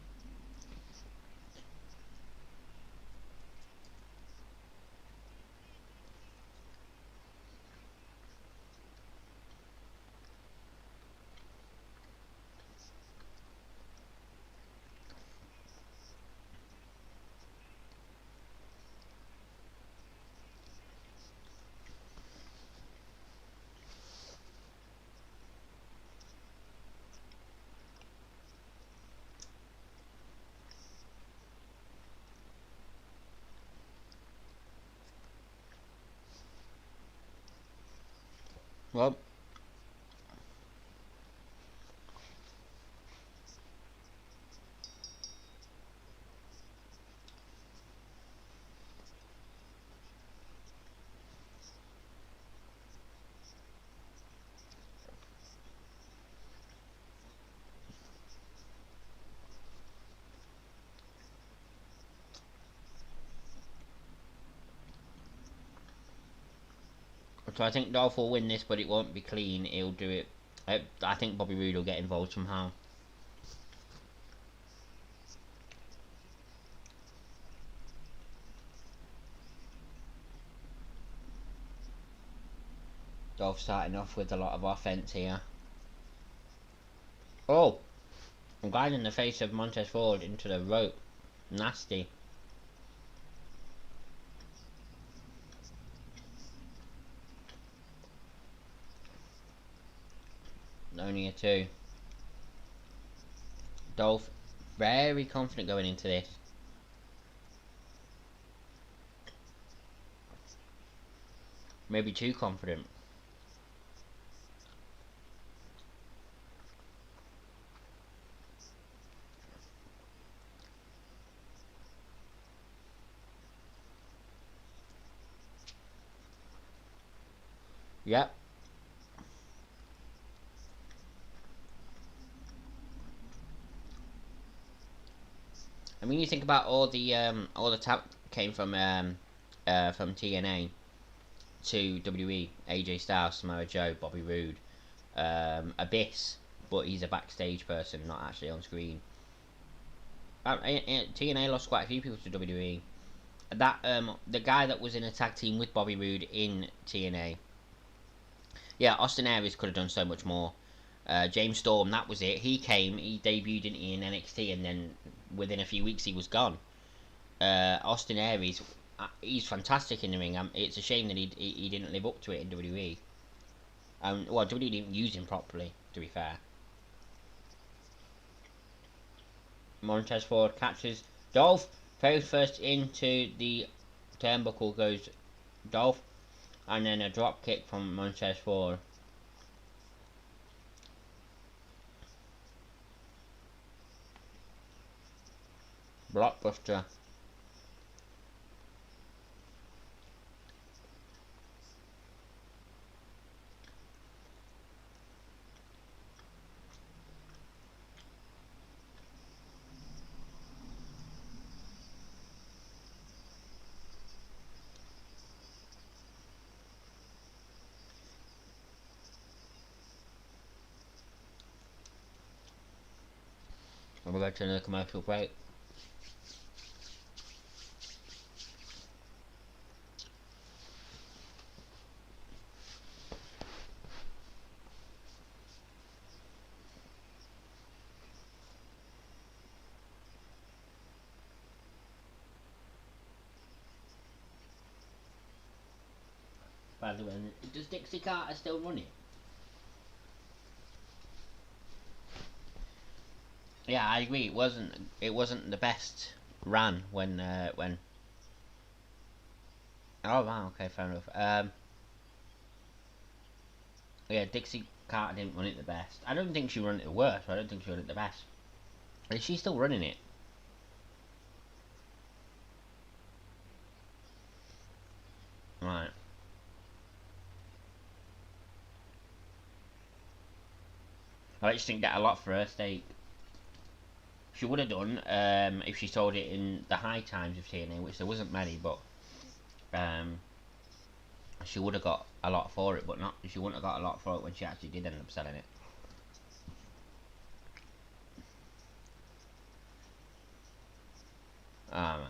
Well, so I think Dolph will win this, but it won't be clean. He'll do it I think Bobby Roode will get involved somehow. Dolph starting off with a lot of offense here. Oh, I'm guiding in the face of Montez Ford into the rope. Nasty. Only a 2. Dolph very confident going into this. Maybe too confident. Yep. I mean, you think about all the talent came from TNA to WWE. AJ Styles, Samoa Joe, Bobby Roode, Abyss, but he's a backstage person, not actually on screen. TNA lost quite a few people to WWE. That the guy that was in a tag team with Bobby Roode in TNA. Yeah, Austin Aries could have done so much more. James Storm, that was it. He came, he debuted in NXT, and then within a few weeks he was gone. Austin Aries, he's fantastic in the ring. It's a shame that he didn't live up to it in WWE. Well, WWE didn't use him properly, to be fair. Montez Ford catches Dolph. Face first into the turnbuckle goes Dolph, and then a drop kick from Montez Ford. Blockbuster. And we'll go to another commercial break. By the way, does Dixie Carter still run it? Yeah, I agree. It wasn't the best ran when. Oh wow, okay, fair enough. Yeah, Dixie Carter didn't run it the best. I don't think she ran it the worst. But I don't think she ran it the best. Is she still running it? Right. I just didn't get a lot for her stake. She would have done if she sold it in the high times of TNA, which there wasn't many, but um, she would have got a lot for it, but not. She wouldn't have got a lot for it when she actually did end up selling it. Um,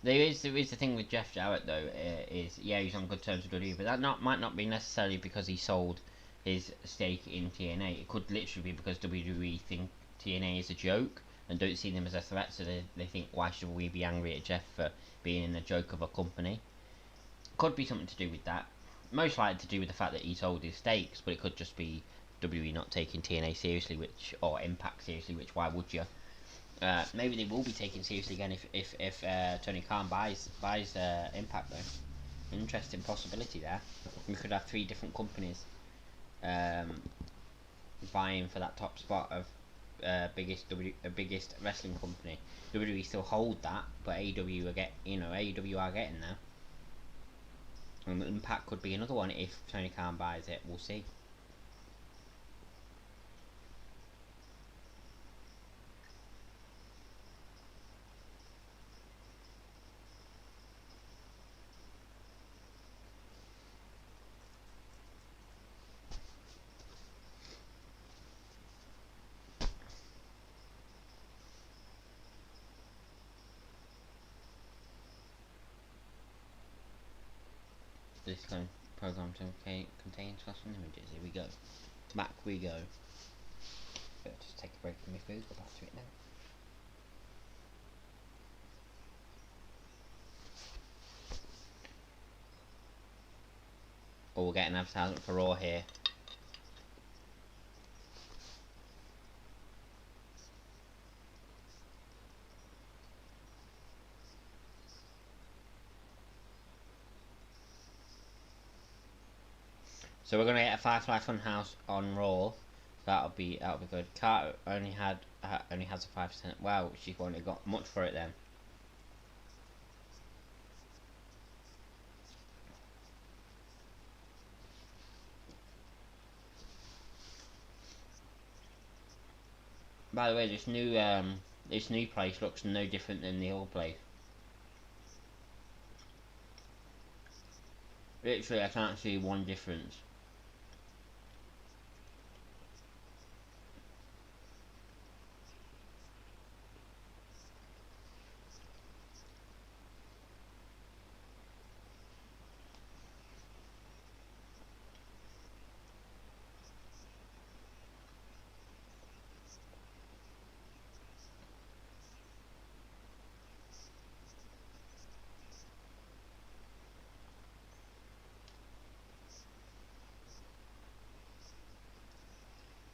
there is the thing with Jeff Jarrett though, is yeah, he's on good terms with WWE, but that might not be necessarily because he sold his stake in TNA. It could literally be because WWE think TNA is a joke and don't see them as a threat, so they think, why should we be angry at Jeff for being in the joke of a company? Could be something to do with that. Most likely to do with the fact that he sold his stakes, but it could just be WWE not taking TNA seriously, or Impact seriously, which why would you? Maybe they will be taken seriously again if Tony Khan buys Impact though. Interesting possibility there. We could have 3 different companies um, vying for that top spot of biggest wrestling company. WWE still hold that, but AEW AEW are getting there. And Impact could be another one if Tony Khan buys it. We'll see. this program to contain custom images. Here we go. Back we go. Just take a break from my food, go back to it now. Oh, we'll get an advertisement for Raw here. So we're gonna get a Firefly Funhouse on Raw. That'll be good. Carter only has a 5%. Wow, she only got much for it then. By the way, this new place looks no different than the old place. Literally, I can't see one difference.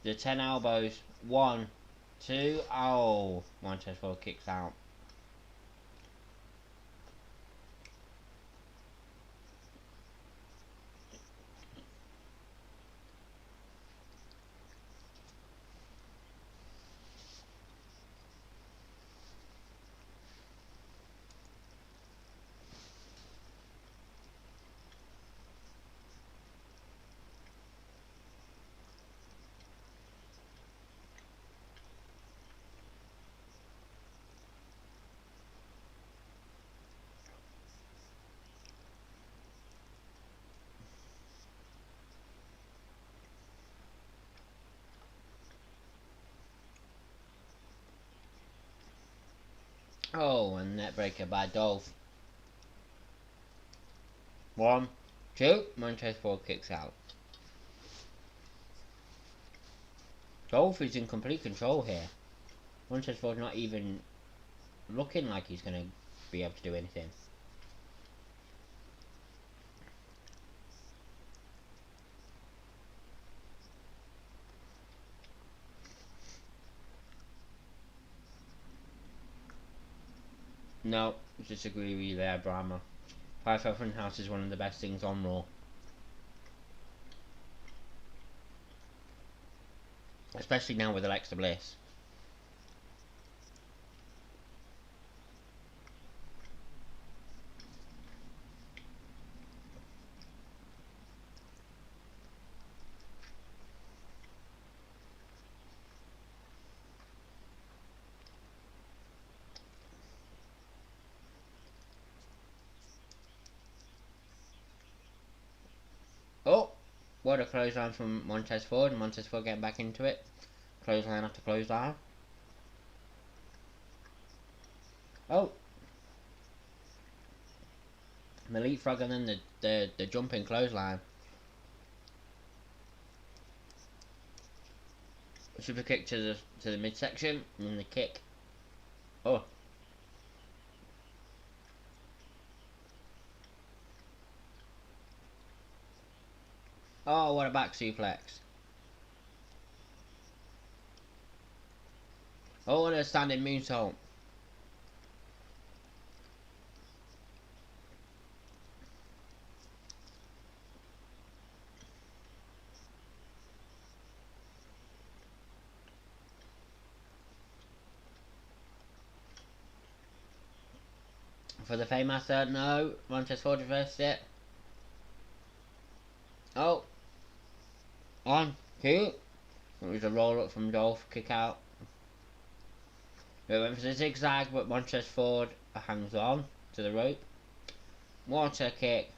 The 10 elbows. 1, 2. Oh, Montez Ford kicks out. Oh, and net breaker by Dolph. 1, 2. Montez Ford kicks out. Dolph is in complete control here. Montez Ford's not even looking like he's gonna be able to do anything. No, disagree with you there, Brahma. Firefly Funhouse is one of the best things on Raw. Especially now with Alexa Bliss. Oh, what a clothesline from Montez Ford. Montez Ford getting back into it. Clothesline after clothesline. Oh, the leapfrog and then the jumping clothesline. Super kick to the midsection and then the kick. Oh. Oh, what a back suplex. Oh, what a standing moonsault. For the Faymaster, no. Montez Ford reversed it. Oh. 1, 2. It was a roll up from Dolph, kick out. It went for the zigzag, but Montez Ford hangs on to the rope. Water kick.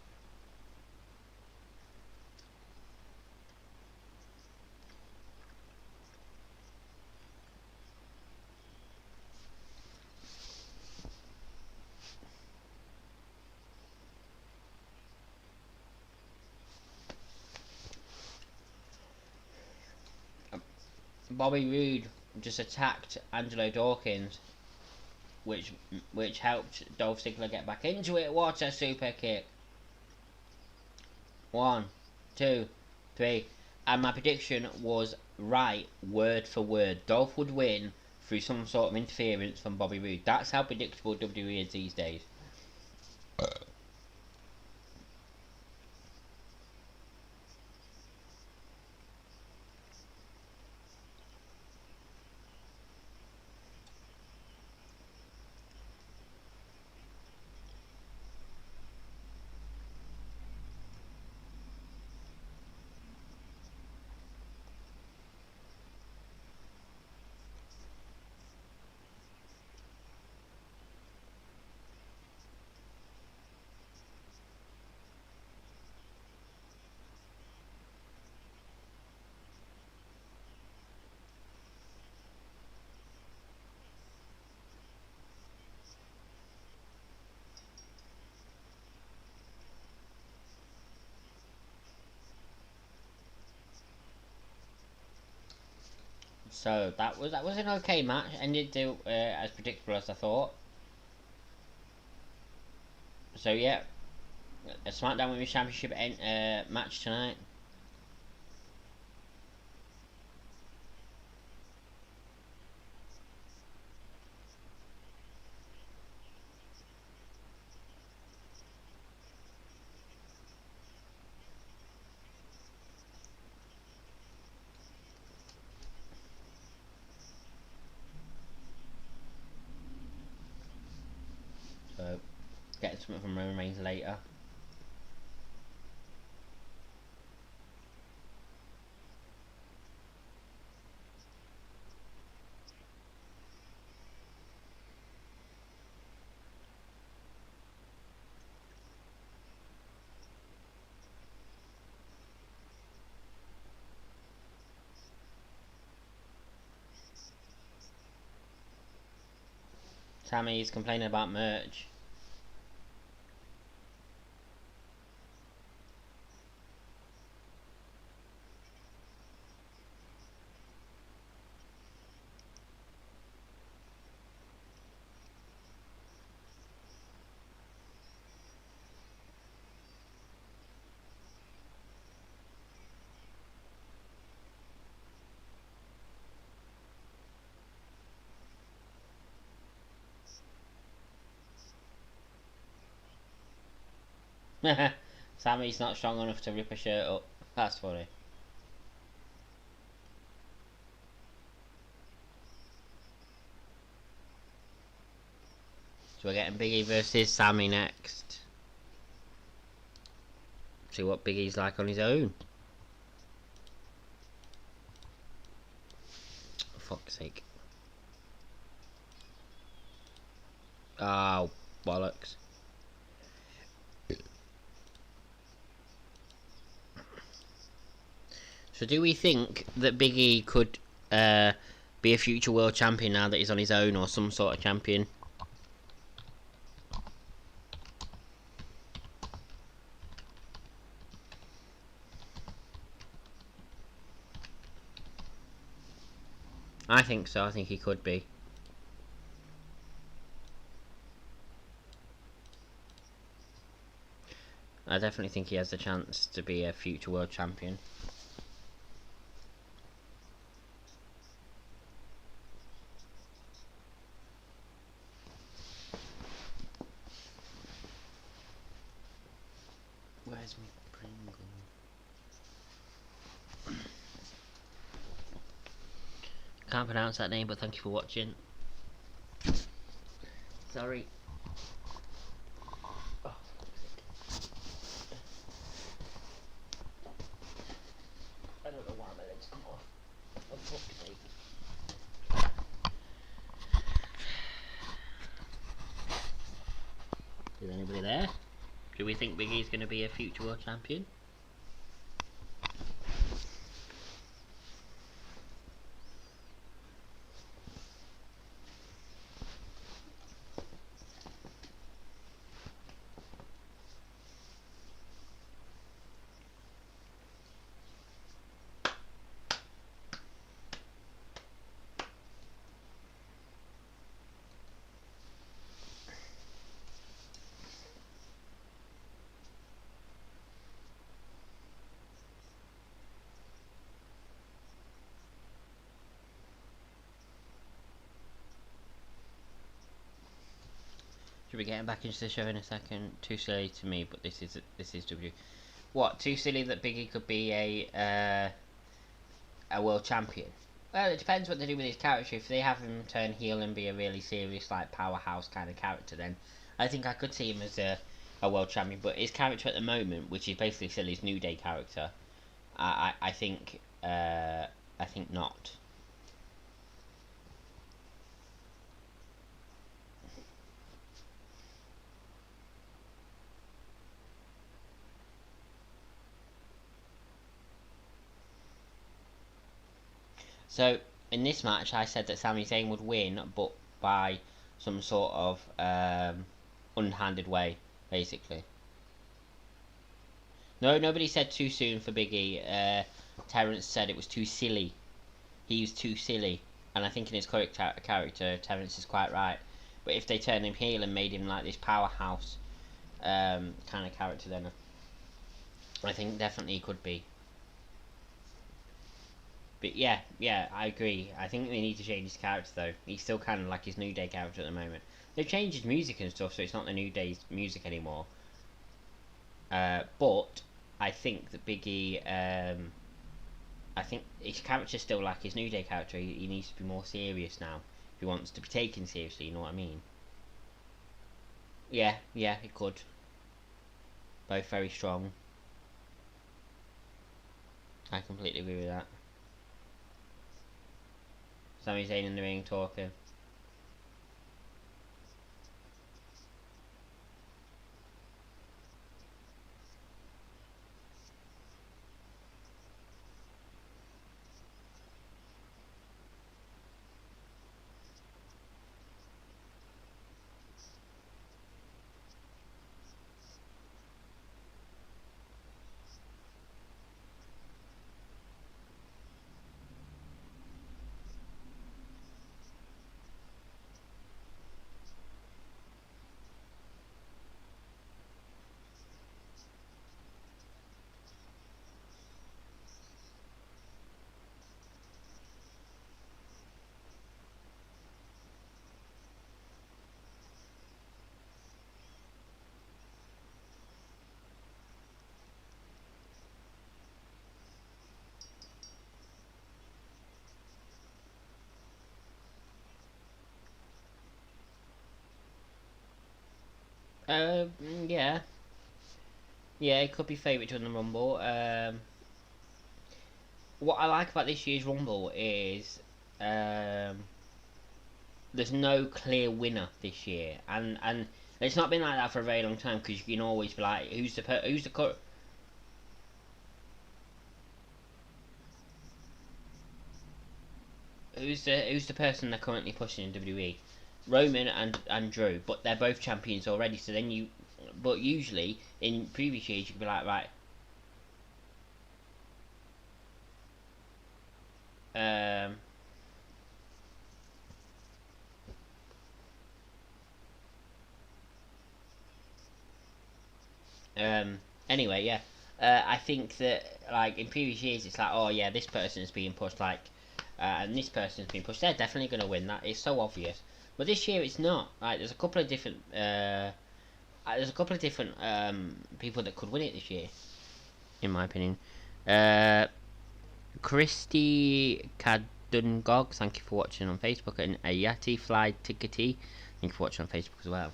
Bobby Roode just attacked Angelo Dawkins, which helped Dolph Ziggler get back into it. What a super kick! 1, 2, 3, and my prediction was right, word for word. Dolph would win through some sort of interference from Bobby Roode. That's how predictable WWE is these days. So that was an okay match. Ended as predictable as I thought. So yeah, a SmackDown Women's Championship match tonight. So getting something from Roman Reigns later. Sammy's complaining about merch. Sammy's not strong enough to rip a shirt up. That's funny. So we're getting Big E versus Sammy next. See what Big E's like on his own. For fuck's sake. Oh, bollocks. So do we think that Big E could be a future world champion now that he's on his own, or some sort of champion? I think so. I think he could be. I definitely think he has the chance to be a future world champion. Where's my Pringle? Can't pronounce that name, but thank you for watching. Sorry. Oh. I don't know why my legs come off. For fuck's sake. Is anybody there? Do we think Big E's going to be a future world champion? Should we get back into the show in a second? Too silly to me, but this is W. What? Too silly that Biggie could be a world champion? Well, it depends what they do with his character. If they have him turn heel and be a really serious, like, powerhouse kind of character, then I think I could see him as a world champion. But his character at the moment, which is basically still his New Day character, I think not. So in this match, I said that Sami Zayn would win, but by some sort of unhanded way, basically. No, nobody said too soon for Biggie. Terence said it was too silly. He was too silly, and I think in his current character, Terence is quite right. But if they turned him heel and made him like this powerhouse kind of character, then I think definitely he could be. But yeah, I agree. I think they need to change his character though. He's still kind of like his New Day character at the moment. They've changed his music and stuff, so it's not the New Day's music anymore. But I think that Biggie, I think his character's still like his New Day character. He needs to be more serious now if he wants to be taken seriously. You know what I mean? Yeah, he could. Both very strong. I completely agree with that. Sami Zayn in the ring talking. Yeah. Yeah, it could be favourite to win the Rumble. What I like about this year's Rumble is there's no clear winner this year, and it's not been like that for a very long time because you can always be like, who's the person they're currently pushing in WWE? Roman and Drew, but they're both champions already. So then but usually in previous years you could be like, right, um, anyway, yeah. I think that like in previous years, it's like, oh yeah, this person is being pushed, like, and this person is being pushed. They're definitely going to win. That it's so obvious. But this year, it's not. Like, there's a couple of different, people that could win it this year, in my opinion. Uh, Christy Kadungog, thank you for watching on Facebook, and Ayati Fly Tickety, thank you for watching on Facebook as well.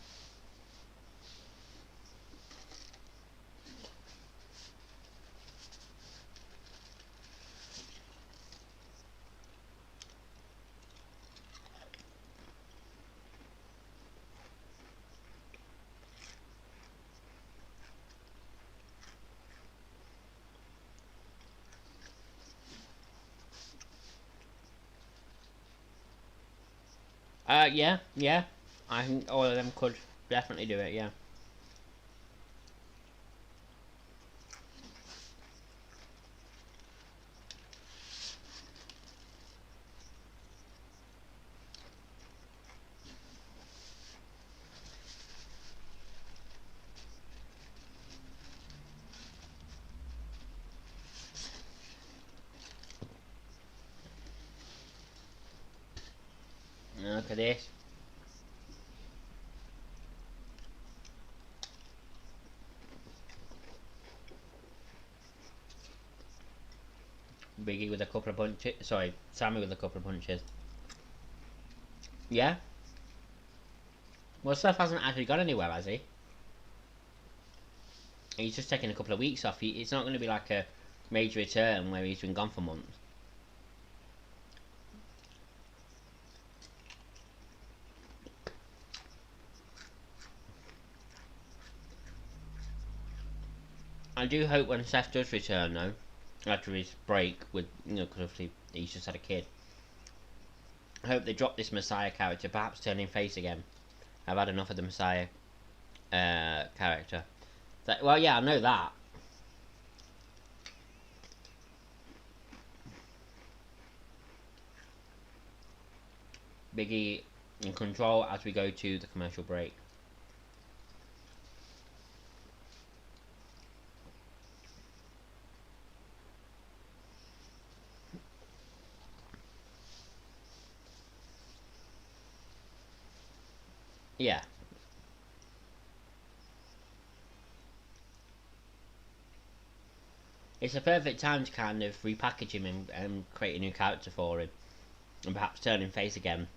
Yeah. I think all of them could definitely do it. Yeah. Look at this. Biggie with a couple of punches. Sorry, Sammy with a couple of punches. Yeah. Well, Seth hasn't actually gone anywhere, has he? He's just taking a couple of weeks off. It's not going to be like a major return where he's been gone for months. I do hope when Seth does return, though, after his break with, because obviously he's just had a kid, I hope they drop this Messiah character, perhaps turn him face again. I've had enough of the Messiah character. Well, yeah, I know that. Biggie in control as we go to the commercial break. Yeah. It's a perfect time to kind of repackage him and create a new character for him. And perhaps turn him face again.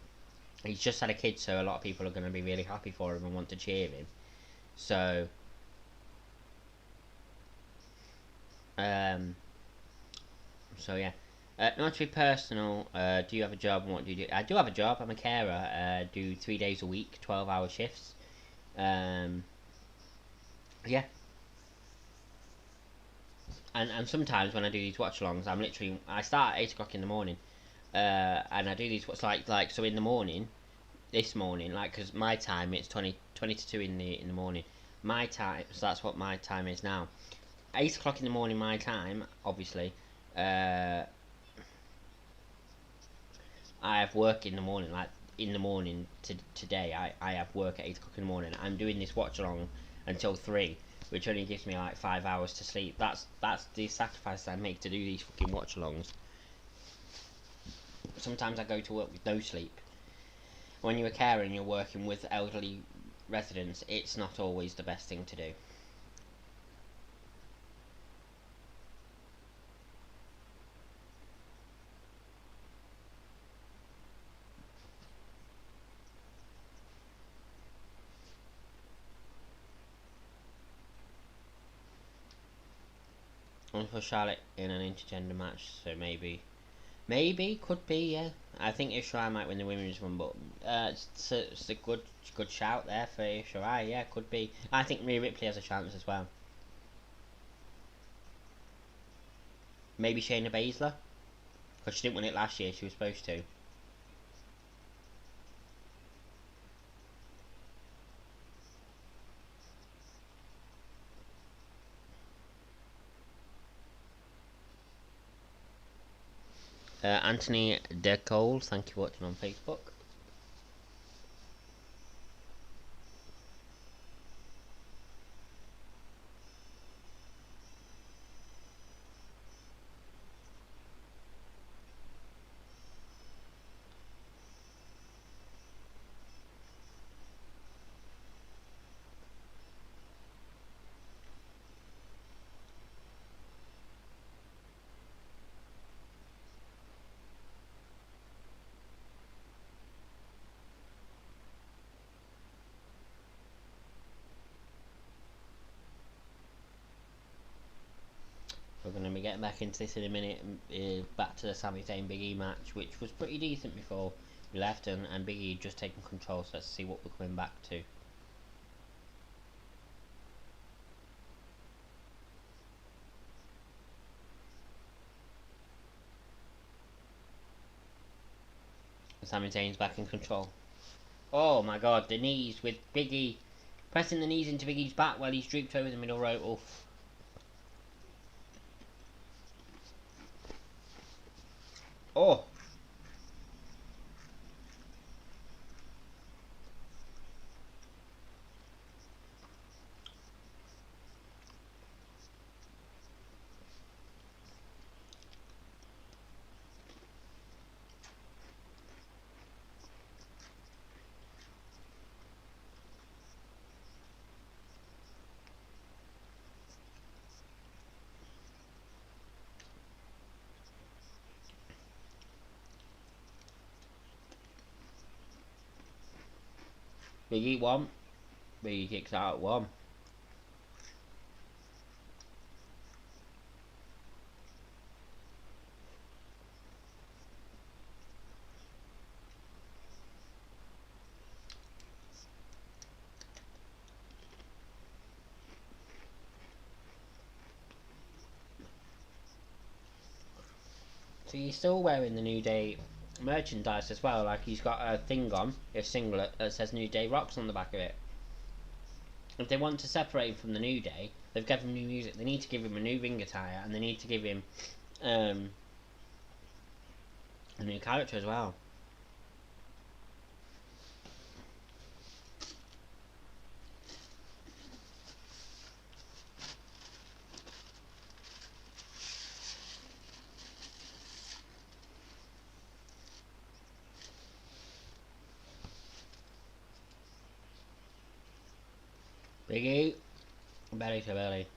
He's just had a kid, so a lot of people are going to be really happy for him and want to cheer him. So, um, yeah. Not to be personal, do you have a job and what do you do? I do have a job, I'm a carer. Do 3 days a week, 12-hour shifts. Yeah. And sometimes when I do these watch-alongs, I start at 8 o'clock in the morning. And I do these, so in the morning, this morning, because my time, it's 20 to 2 in the morning. My time, so that's what my time is now. 8 o'clock in the morning, my time, obviously. I have work in the morning, in the morning today. I have work at 8 o'clock in the morning. I'm doing this watch along until 3, which only gives me like 5 hours to sleep. That's the sacrifice I make to do these fucking watch alongs. Sometimes I go to work with no sleep. When you're a carer and you're working with elderly residents, it's not always the best thing to do. And for Charlotte in an intergender match, so maybe, could be, yeah. I think Ishrai might win the women's one, but it's a good shout there for Ishrai, yeah, could be. I think Rhea Ripley has a chance as well. Maybe Shayna Baszler, because she didn't win it last year, she was supposed to. Anthony DeCole, thank you for watching on Facebook. We're going to be getting back into this in a minute. Back to the Sami Zayn Big E match, which was pretty decent before we left, and Big E just taking control, so let's see what we're coming back to. Sami Zayn's back in control. Oh my god, the knees with Big E. Pressing the knees into Big E's back while he's drooped over the middle rope. Oof. Oh. Big E won. Big E kicks out at 1. So he's still wearing the New Day merchandise as well. Like he's got a thing on, a singlet that says New Day Rocks on the back of it. If they want to separate him from the New Day, they've given him new music. They need to give him a new ring attire, and they need to give him a new character as well. Big E, belly to belly.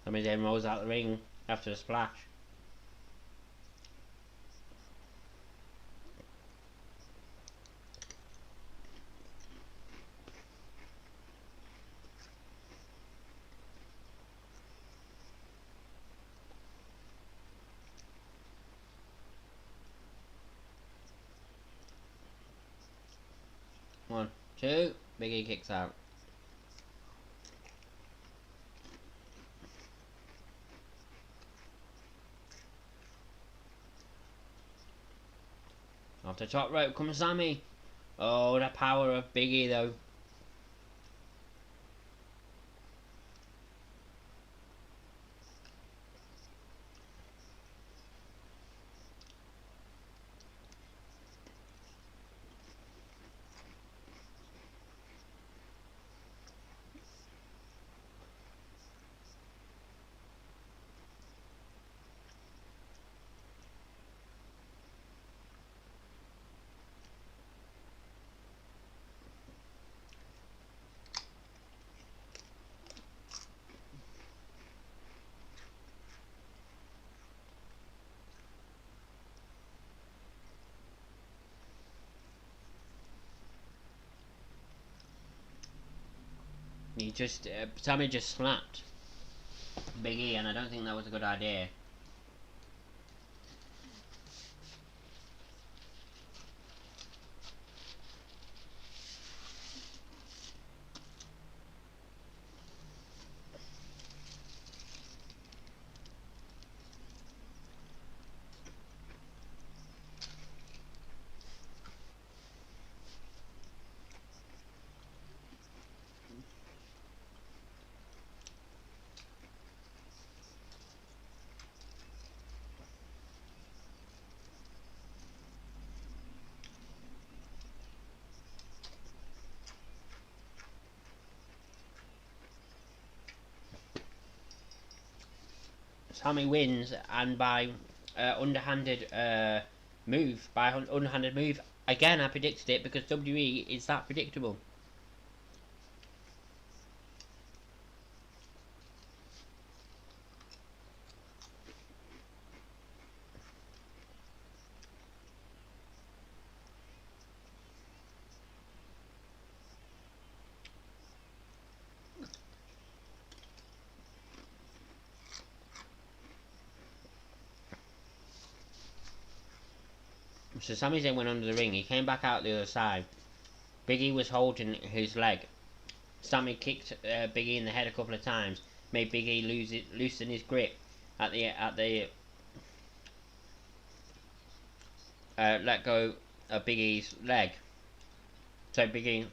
I mean, then rolls out the ring after a splash. One, two, Big E kicks out. Off the top rope comes Sammy. Oh, the power of Big E though. He just, Sammy just slapped Big E, and I don't think that was a good idea. Sammy wins, and by underhanded move. By underhanded move. Again, I predicted it because WWE is that predictable. So Sami Zayn went under the ring. He came back out the other side. Big E was holding his leg. Sami kicked Big E in the head a couple of times. Made Big E loosen his grip at the let go of Big E's leg. So Big E.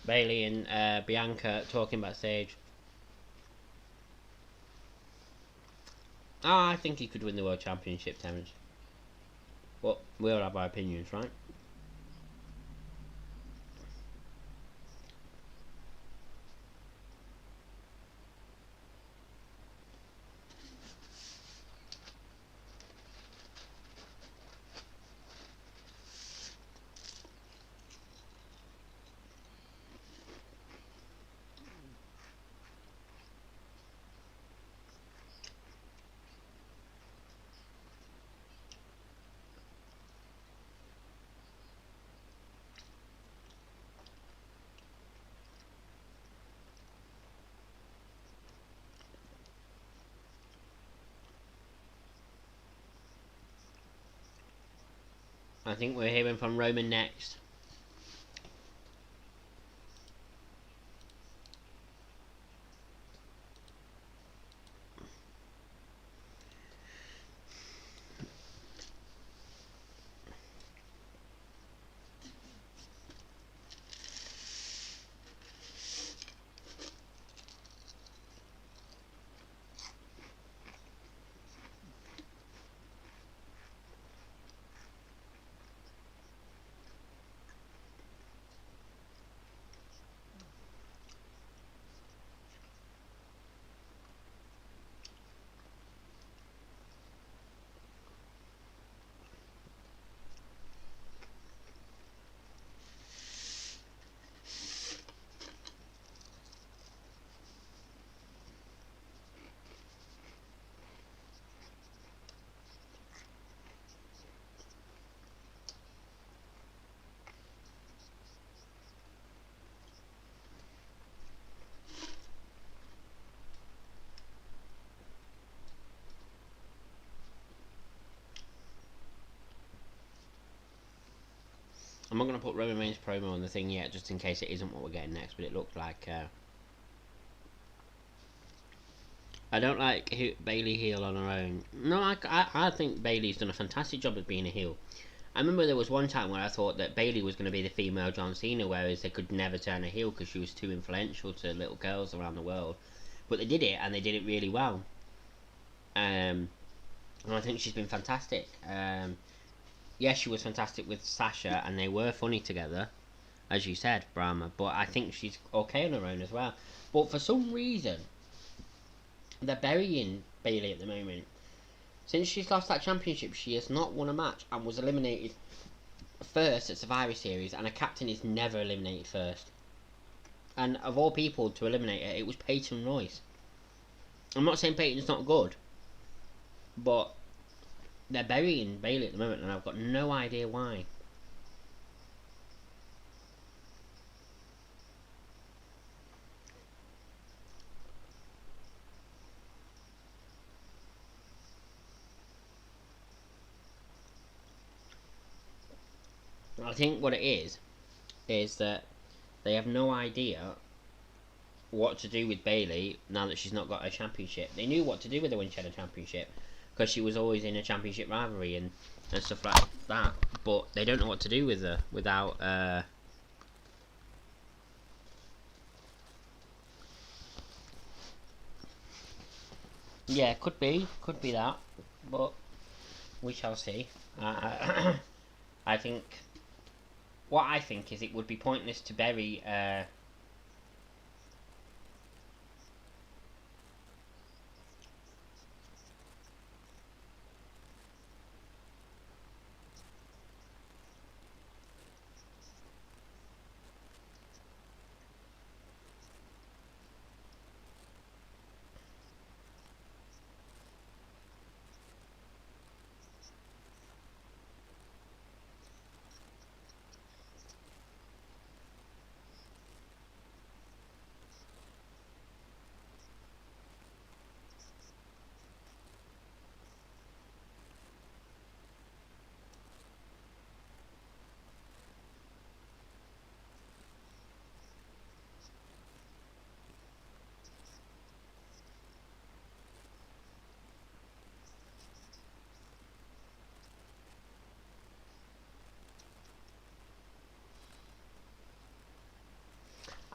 Bailey and Bianca talking backstage. I think he could win the World Championship, Terence. But we all have our opinions, right? I think we're hearing from Roman next. I'm not going to put Roman Reigns promo on the thing yet, just in case it isn't what we're getting next, but it looked like... I don't like Bailey heel on her own. No, I think Bailey's done a fantastic job of being a heel. I remember there was one time where I thought that Bailey was going to be the female John Cena, whereas they could never turn her heel because she was too influential to little girls around the world. But they did it, and they did it really well. And I think she's been fantastic. Yeah, she was fantastic with Sasha, and they were funny together, as you said, Brahma. But I think she's okay on her own as well. But for some reason, they're burying Bailey at the moment. Since she's lost that championship, she has not won a match and was eliminated first at Survivor Series, and a captain is never eliminated first. And of all people to eliminate her, it was Peyton Royce. I'm not saying Peyton's not good, but they're burying Bailey at the moment, and I've got no idea why. I think what it is that they have no idea what to do with Bailey now that she's not got a championship. They knew what to do with her when she had a championship, because she was always in a championship rivalry and stuff like that. But they don't know what to do with her without. Yeah, could be that, but we shall see. I think what I think is it would be pointless to bury.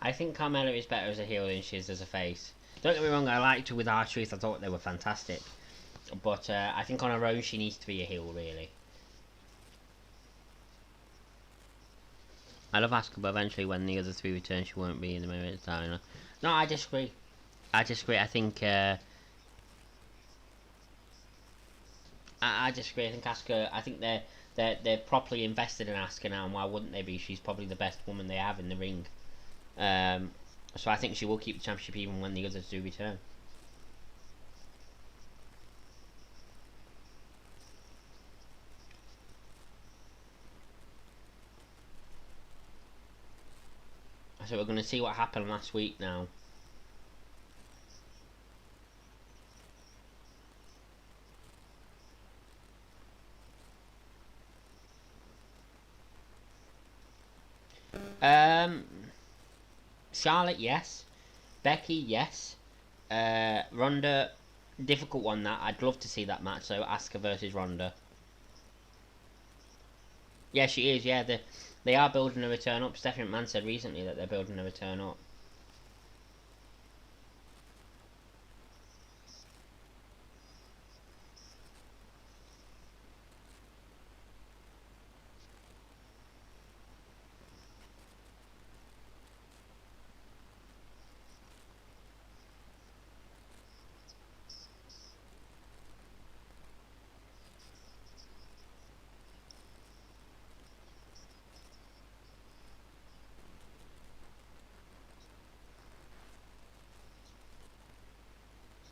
I think Carmella is better as a heel than she is as a face. Don't get me wrong, I liked her with R-Truth. I thought they were fantastic. But I think on her own she needs to be a heel, really. I love Asuka, but eventually when the other three return, she won't be in the main event title. No, I disagree. I disagree. I think I disagree. I think Asuka. I think they're properly invested in Asuka now, and why wouldn't they be? She's probably the best woman they have in the ring. So I think she will keep the championship even when the others do return. So we're going to see what happened last week now. Um, Charlotte, yes. Becky, yes. Ronda, difficult one that. I'd love to see that match. So Asuka versus Ronda. Yeah, she is. Yeah, they are building a return up. Stephanie McMahon said recently that they're building a return up.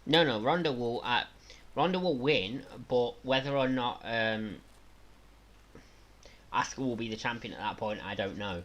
No, no, Ronda will win, but whether or not Asuka will be the champion at that point, I don't know.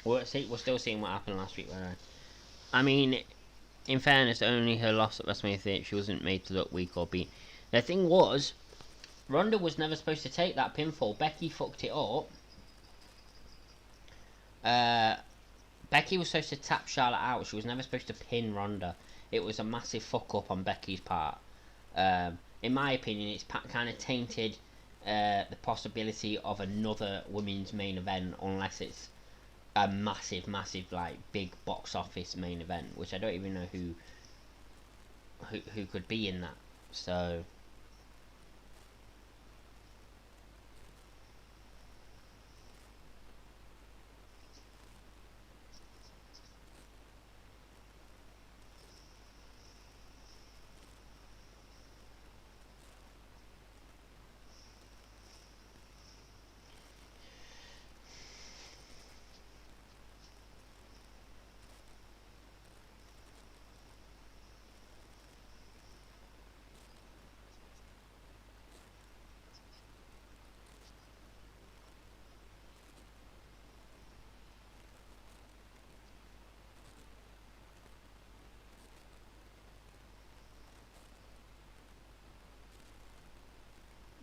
We're still seeing what happened last week. I mean, in fairness, only her loss at WrestleMania 38, she wasn't made to look weak or beat. The thing was, Ronda was never supposed to take that pinfall. Becky fucked it up. Becky was supposed to tap Charlotte out. She was never supposed to pin Ronda. It was a massive fuck up on Becky's part. In my opinion, it's kind of tainted the possibility of another women's main event unless it's a massive, massive, like big box office main event, which I don't even know who could be in that. So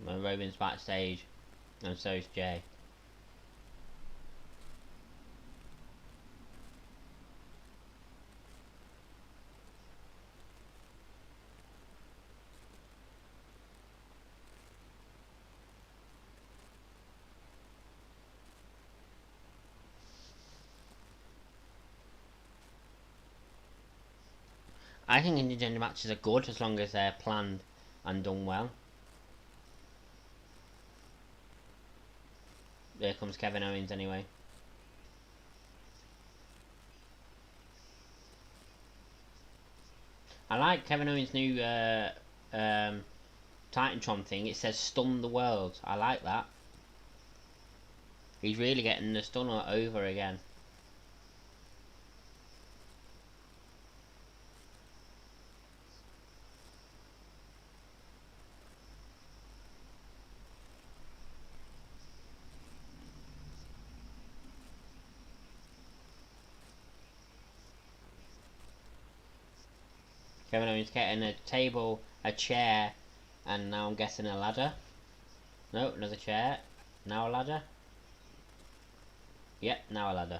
Roman's backstage, and so is Jay. I think intergender matches are good as long as they're planned and done well. There comes Kevin Owens anyway. I like Kevin Owens' new Titantron thing. It says "stun the world." I like that. He's really getting the stunner over again. Kevin Owens getting a table, a chair, and now I'm guessing a ladder. No, another chair. Now a ladder. Yep, now a ladder.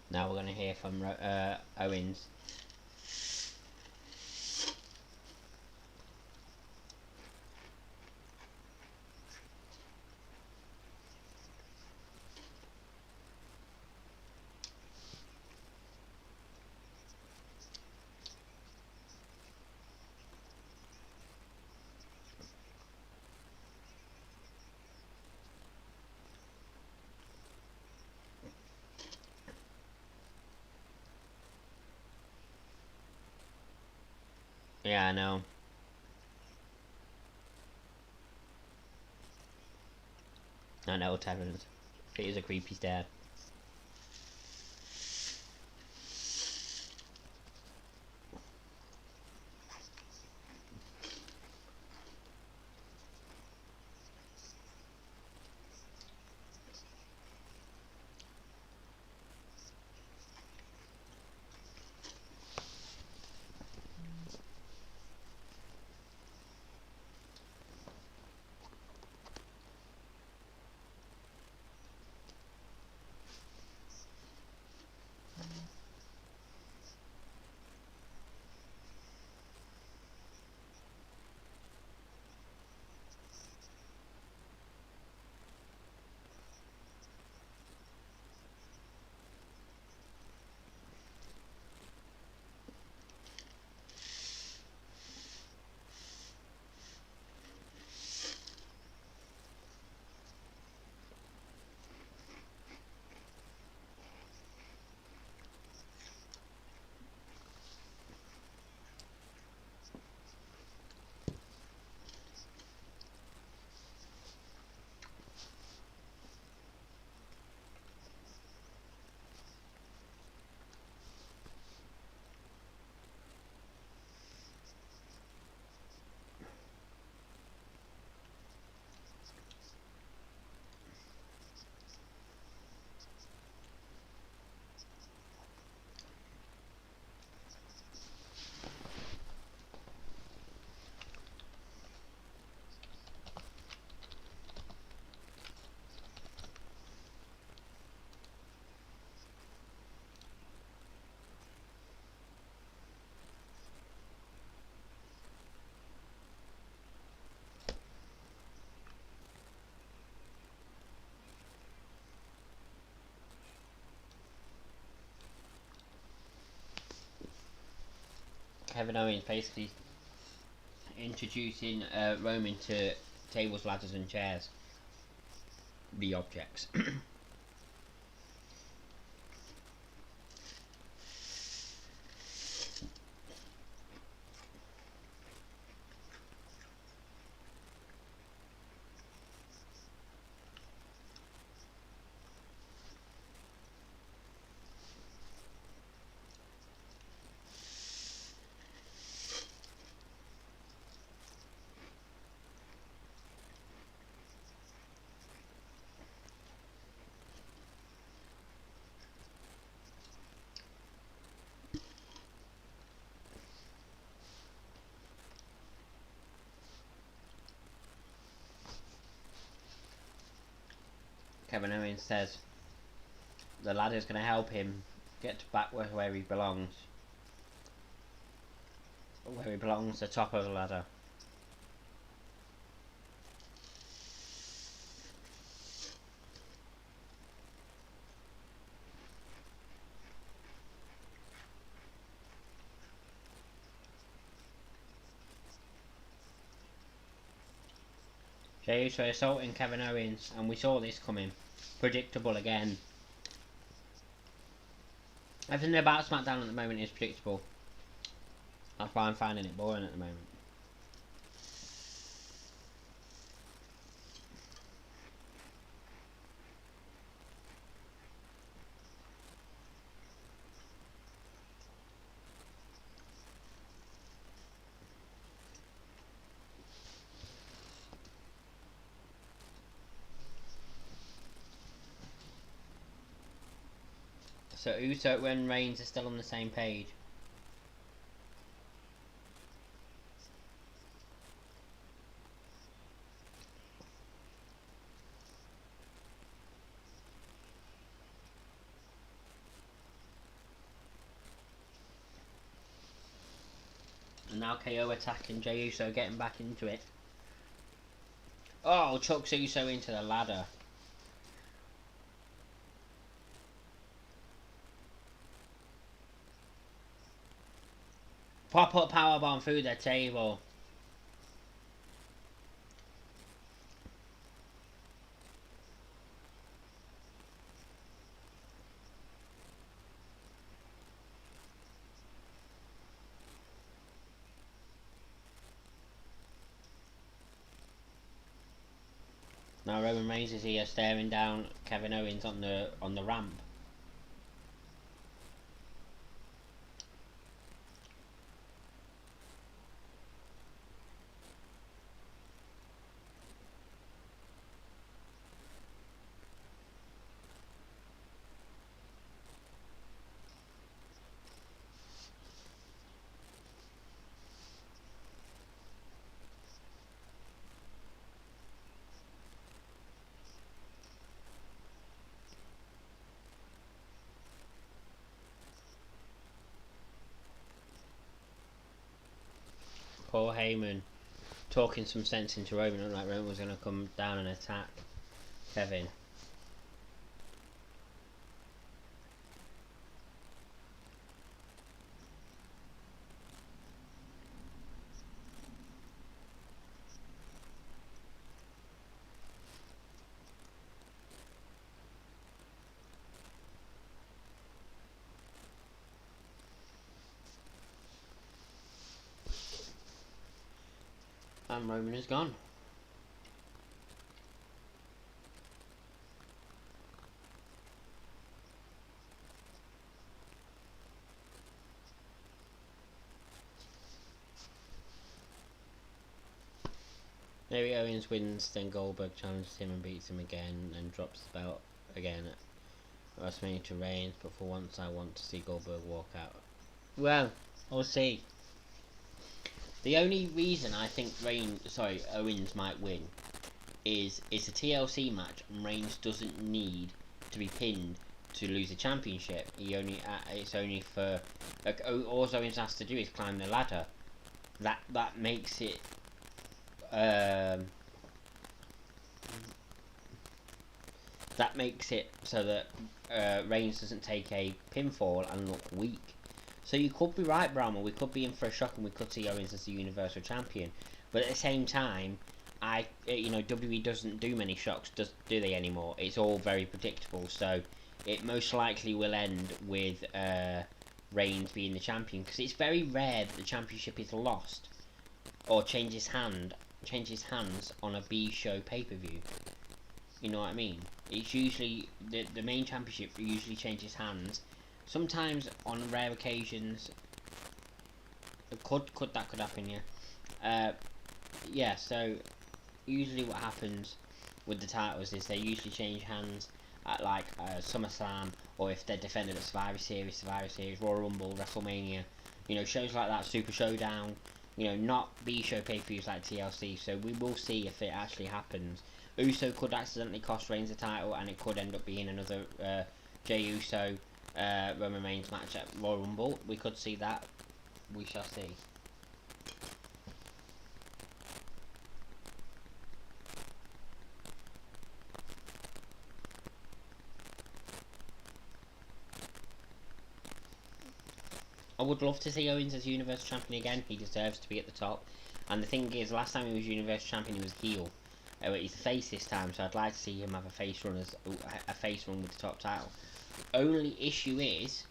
Now we're going to hear from Owens. Yeah, I know. I know, Terrence. It is a creepy stare. Kevin Owens basically introducing Roman to tables, ladders, and chairs, the objects. Kevin Owens says the ladder's going to help him get back where he belongs. Where he belongs, the top of the ladder. Jey Uso assaulting Kevin Owens, and we saw this coming. Predictable again. Everything about SmackDown at the moment is predictable. That's why I'm finding it boring at the moment. So Uso and Reigns are still on the same page. And now KO attacking Jey Uso, getting back into it. Oh, chucks Uso into the ladder. Pop up powerbomb through the table. Now Roman Reigns is here staring down Kevin Owens on the ramp. Paul Heyman talking some sense into Roman, looked like Roman was going to come down and attack Kevin. And Roman is gone. Maybe Owens wins, then Goldberg challenges him and beats him again and drops the belt again at WrestleMania to Reigns, but for once I want to see Goldberg walk out. Well, we'll see. The only reason I think Owens might win is it's a TLC match and Reigns doesn't need to be pinned to lose the championship. It's only for all Owens has to do is climb the ladder. That makes it so that Reigns doesn't take a pinfall and look weak. So you could be right, Bramwell. We could be in for a shock, and we could see Owens as the Universal Champion. But at the same time, WWE doesn't do many shocks, do they anymore? It's all very predictable. So it most likely will end with Reigns being the champion, because it's very rare that the championship is lost or changes hands on a B show pay-per-view. You know what I mean? It's usually the main championship usually changes hands. Sometimes on rare occasions, that could happen, yeah. Yeah. So usually what happens with the titles is they usually change hands at like SummerSlam, or if they're defended at Survivor Series, Royal Rumble, WrestleMania. Shows like that, Super Showdown. Not B-show pay-per-views like TLC. So we will see if it actually happens. Uso could accidentally cost Reigns the title, and it could end up being another Jey Uso Roman Reigns match at Royal Rumble. We could see that. We shall see. I would love to see Owens as Universal Champion again. He deserves to be at the top. And the thing is, last time he was Universal Champion, he was heel. he's a face this time, so I'd like to see him have a face run with the top title. Only issue is,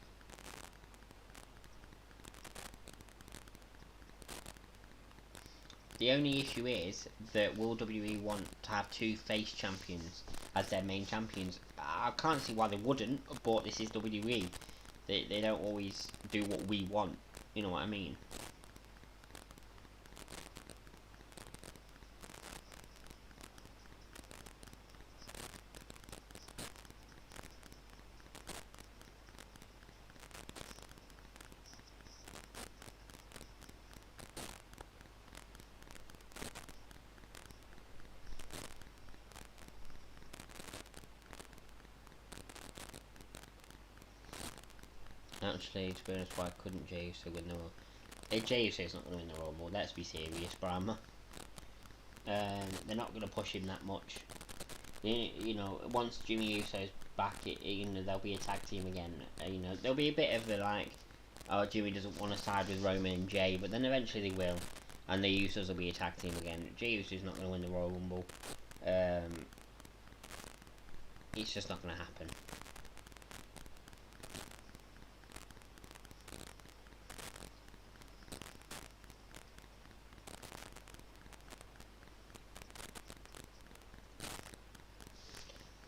that will WWE want to have two face champions as their main champions? I can't see why they wouldn't, but this is WWE. They don't always do what we want. You know what I mean? Actually, to be honest, why couldn't Jey Uso win the Rumble? Jey Uso's not going to win the Rumble, let's be serious, Brahma. They're not going to push him that much. You know, once Jimmy Uso's back, you know, they'll be a tag team again. You know, there'll be a bit of the like, oh, Jimmy doesn't want to side with Roman and Jay, but then eventually they will, and the Usos will be a tag team again. Jey Uso's not going to win the Royal Rumble. It's just not going to happen.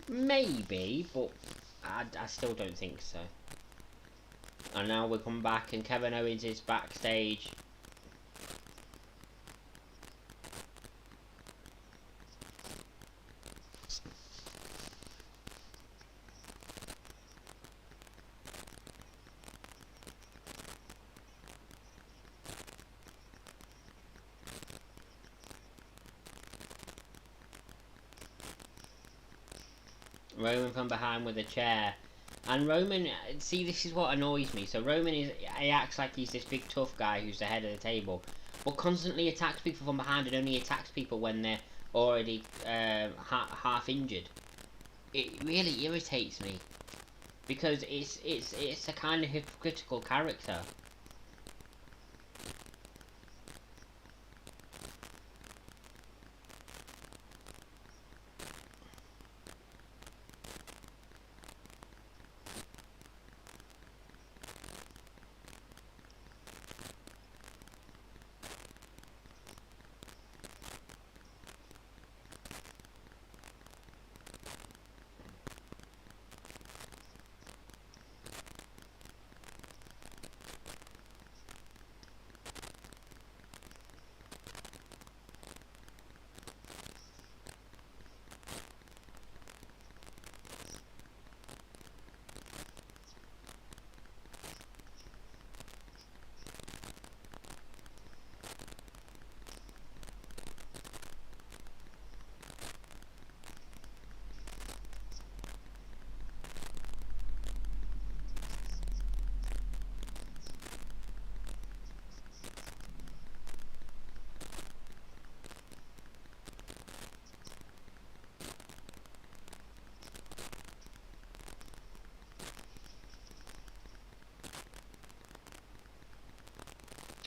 Maybe, but I still don't think so. And now we come back and Kevin Owens is backstage. Roman from behind with a chair. And Roman, see, this is what annoys me. So Roman he acts like he's this big tough guy who's the head of the table, but constantly attacks people from behind and only attacks people when they're already half injured. It really irritates me because it's a kind of hypocritical character.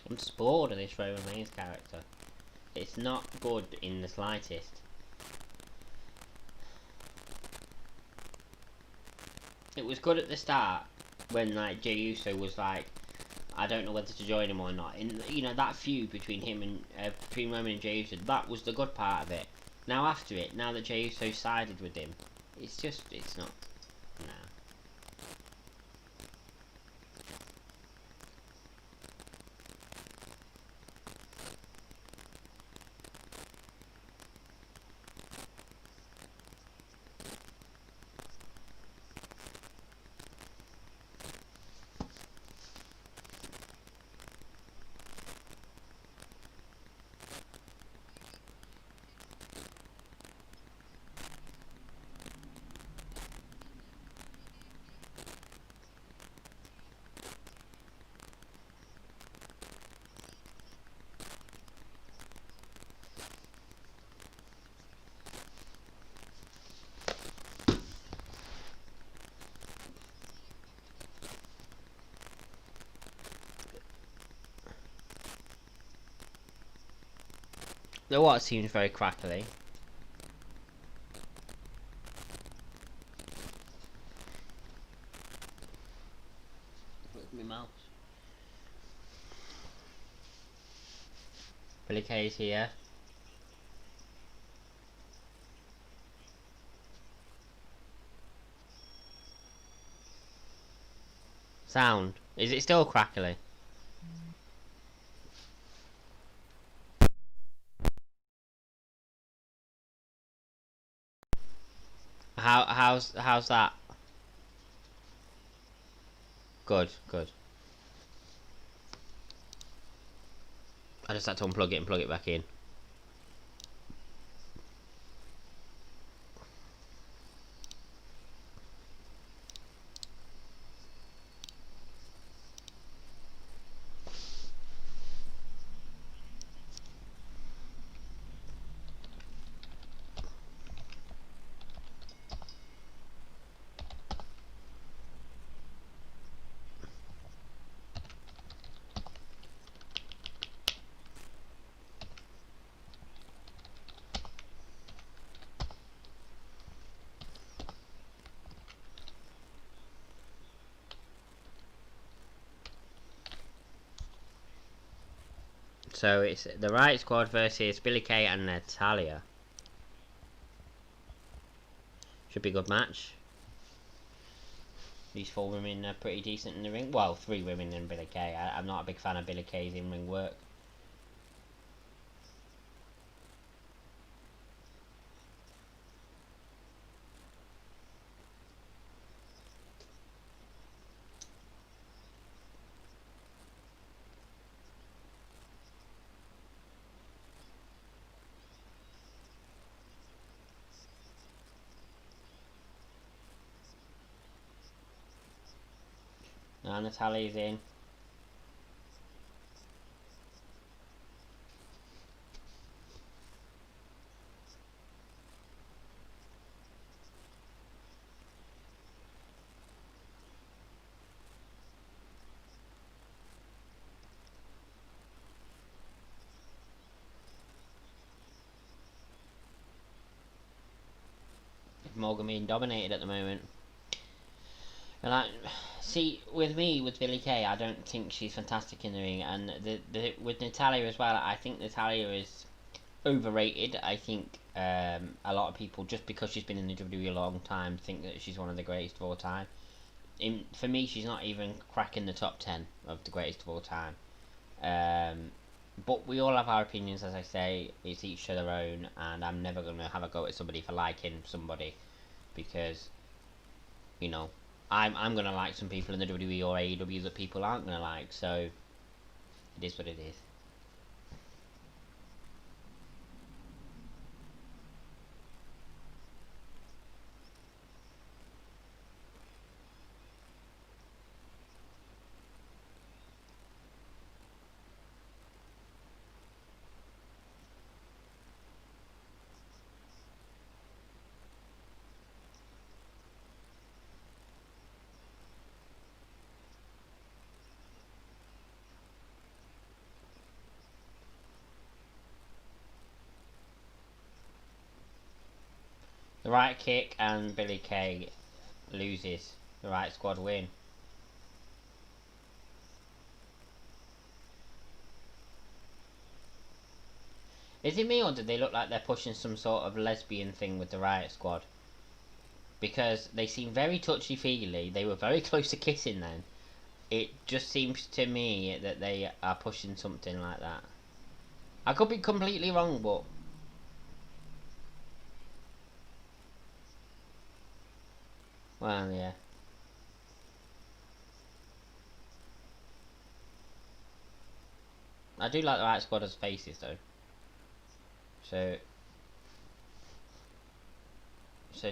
I'm just bored of this Roman Reigns character. It's not good in the slightest. It was good at the start when like Jey Uso was like, I don't know whether to join him or not. In, you know, that feud between him and between Roman and Jey Uso, that was the good part of it. Now after it, now that Jey Uso sided with him, it's not. Nah. The what seems very crackly. my mouse. Billy Kay's here. Sound. Is it still crackly? How's that? Good, good. I just had to unplug it and plug it back in. So it's the Riot Squad versus Billy Kay and Natalia. Should be a good match. These 4 women are pretty decent in the ring. Well, 3 women and Billy Kay. I'm not a big fan of Billy Kay's in-ring work. Now Natalia's in. Morgan being dominated at the moment. And see, with me, with Billy Kay, I don't think she's fantastic in the ring. And with Natalia as well, I think Natalia is overrated. I think a lot of people, just because she's been in the WWE a long time, think that she's one of the greatest of all time. For me, she's not even cracking the top 10 of the greatest of all time. But we all have our opinions, as I say. It's each to their own, and I'm never going to have a go at somebody for liking somebody, because, you know, I'm going to like some people in the WWE or AEW that people aren't going to like, so it is what it is. The right kick and Billy Kay loses. The Riot Squad win. Is it me, or did they look like they're pushing some sort of lesbian thing with the Riot Squad? Because they seem very touchy-feely. They were very close to kissing then. It just seems to me that they are pushing something like that. I could be completely wrong, but... well, yeah. I do like the Riot Squad as faces, though. So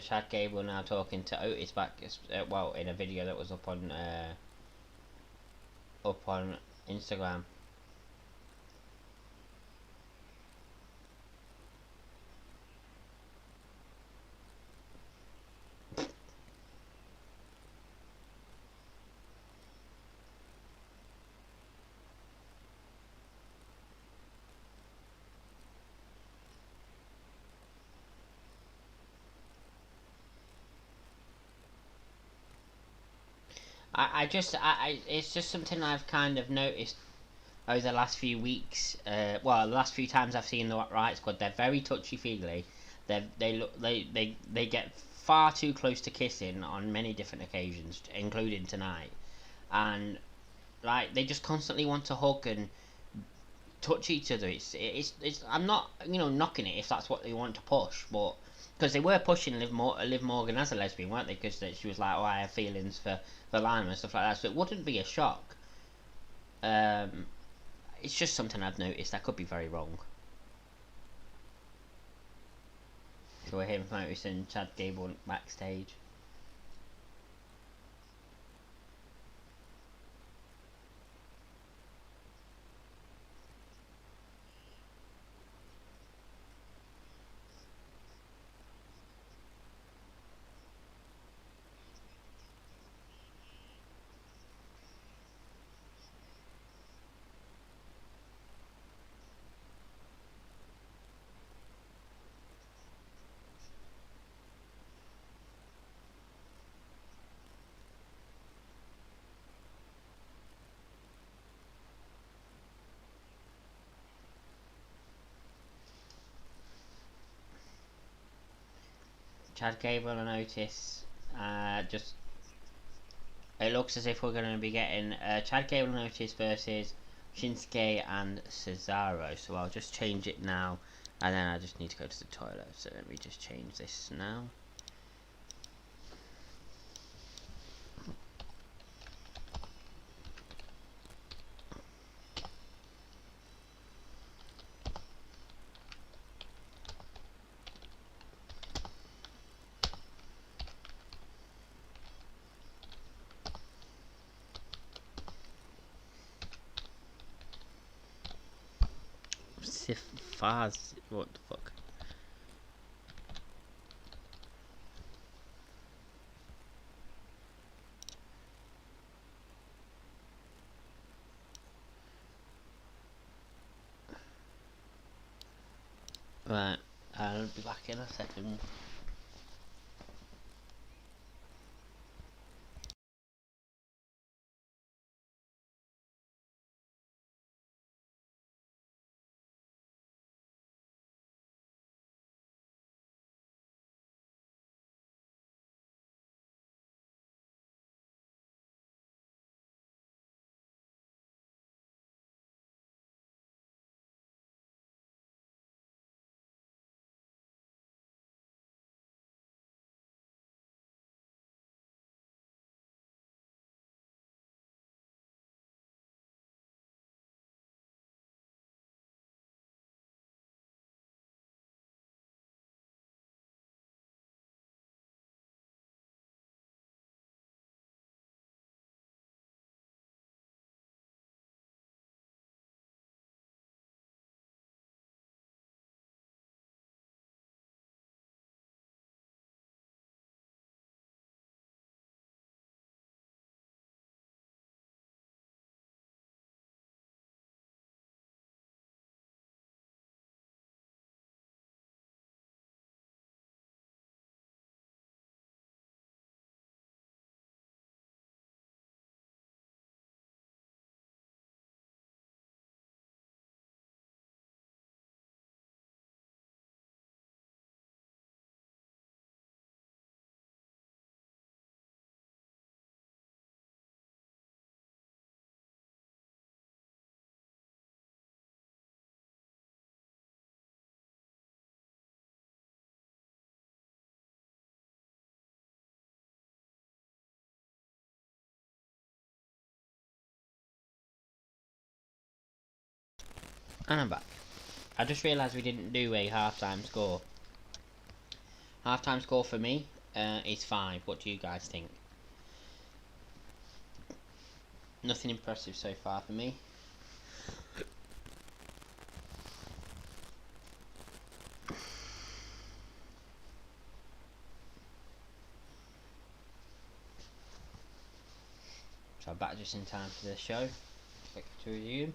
Chad Gable now talking to Otis back, well, in a video that was up on Instagram. It's just something I've kind of noticed over the last few weeks. The last few times I've seen the Right Squad, they're very touchy feely. They get far too close to kissing on many different occasions, including tonight, and like they just constantly want to hug and touch each other. It's I'm not knocking it if that's what they want to push, but because they were pushing Liv Morgan as a lesbian, weren't they? Because she was like, "Oh, I have feelings for Lima and stuff like that," so it wouldn't be a shock. Um, it's just something I've noticed. I could be very wrong. So we're here noticing Chad Gable backstage. Chad Gable and Otis. Just it looks as if we're going to be getting Chad Gable and Otis versus Shinsuke and Cesaro. So I'll just change it now, and then I just need to go to the toilet. So let me just change this now. Faz, what the fuck? Right, I'll be back in a second. And I'm back. I just realised we didn't do a halftime score. Halftime score for me is 5. What do you guys think? Nothing impressive so far for me. So I'm back just in time for the show. Back to resume.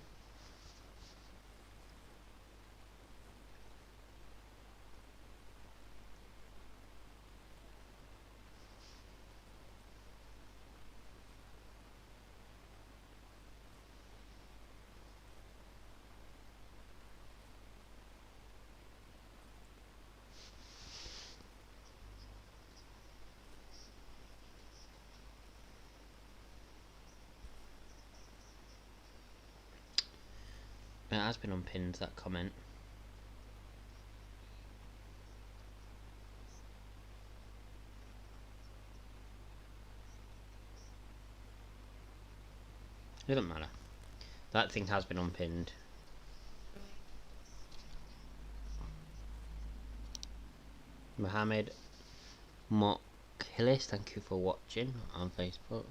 It has been unpinned, that comment. It doesn't matter. That thing has been unpinned. Mohammed Mokhilis, thank you for watching on Facebook.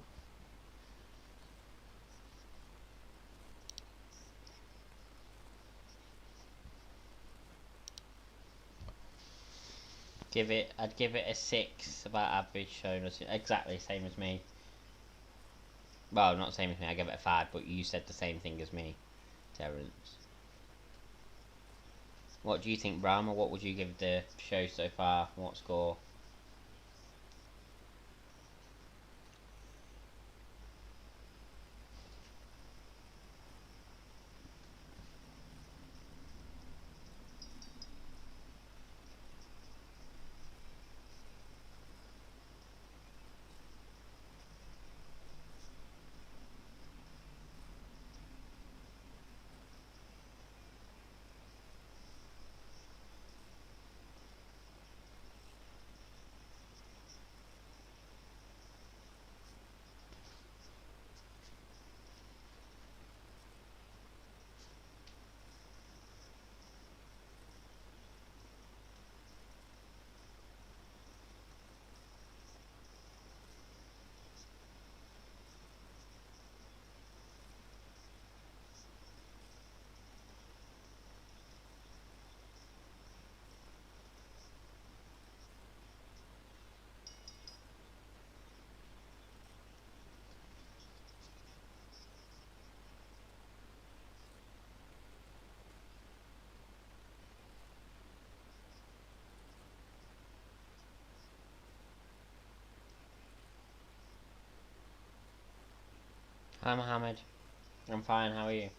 I'd give it a 6 about average, showing us exactly the same as me. Well, not the same as me, I give it a 5, but you said the same thing as me, Terence. What do you think, Brahma? What would you give the show so far? What score? Hi, Mohammed. I'm fine, how are you?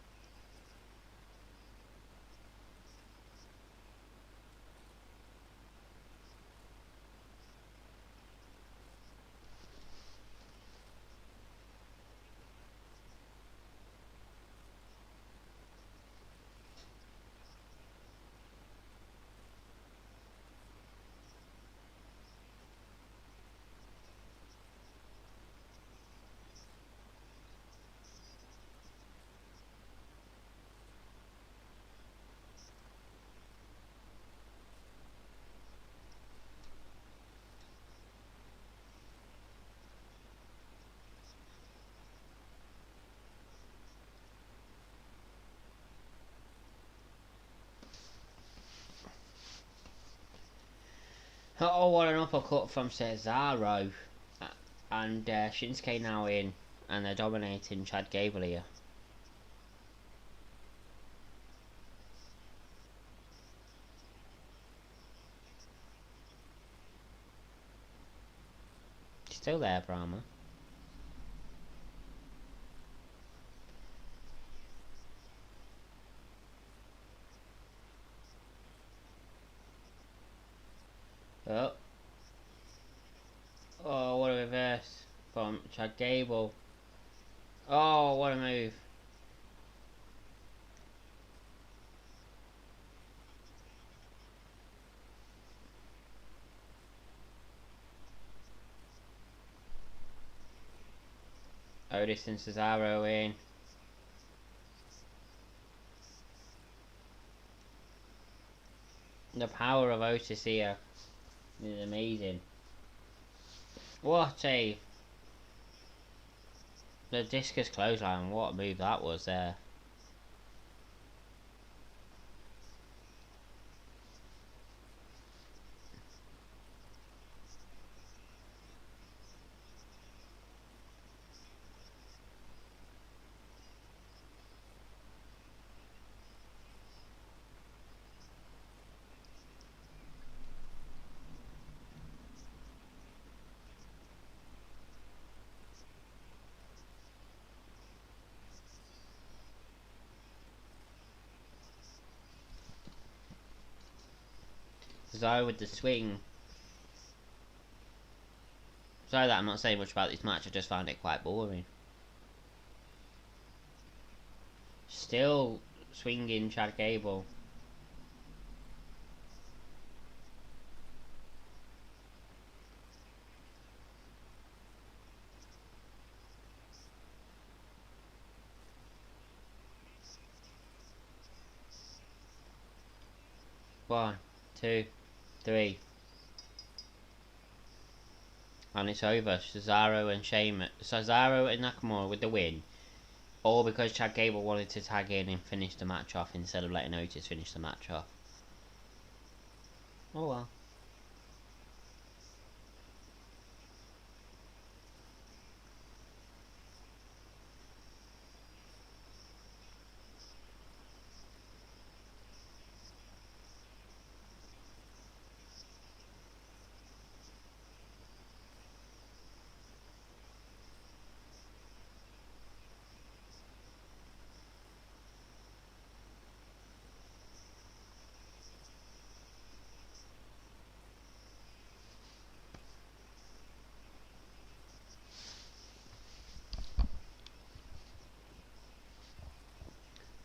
Oh, what an uppercut from Cesaro. And Shinsuke now in, and they're dominating Chad Gable here. Still there, Brahma. Oh. Oh, what a reverse from Chad Gable. Oh, what a move. Otis and Cesaro in. The power of Otis here is amazing. What a... The discus clothesline, what a move that was there. Cesaro with the swing. Sorry that I'm not saying much about this match, I just found it quite boring. Still swinging Chad Gable. One, two, three. And it's over. Cesaro and Nakamura with the win. All because Chad Gable wanted to tag in and finish the match off instead of letting Otis finish the match off. Oh well.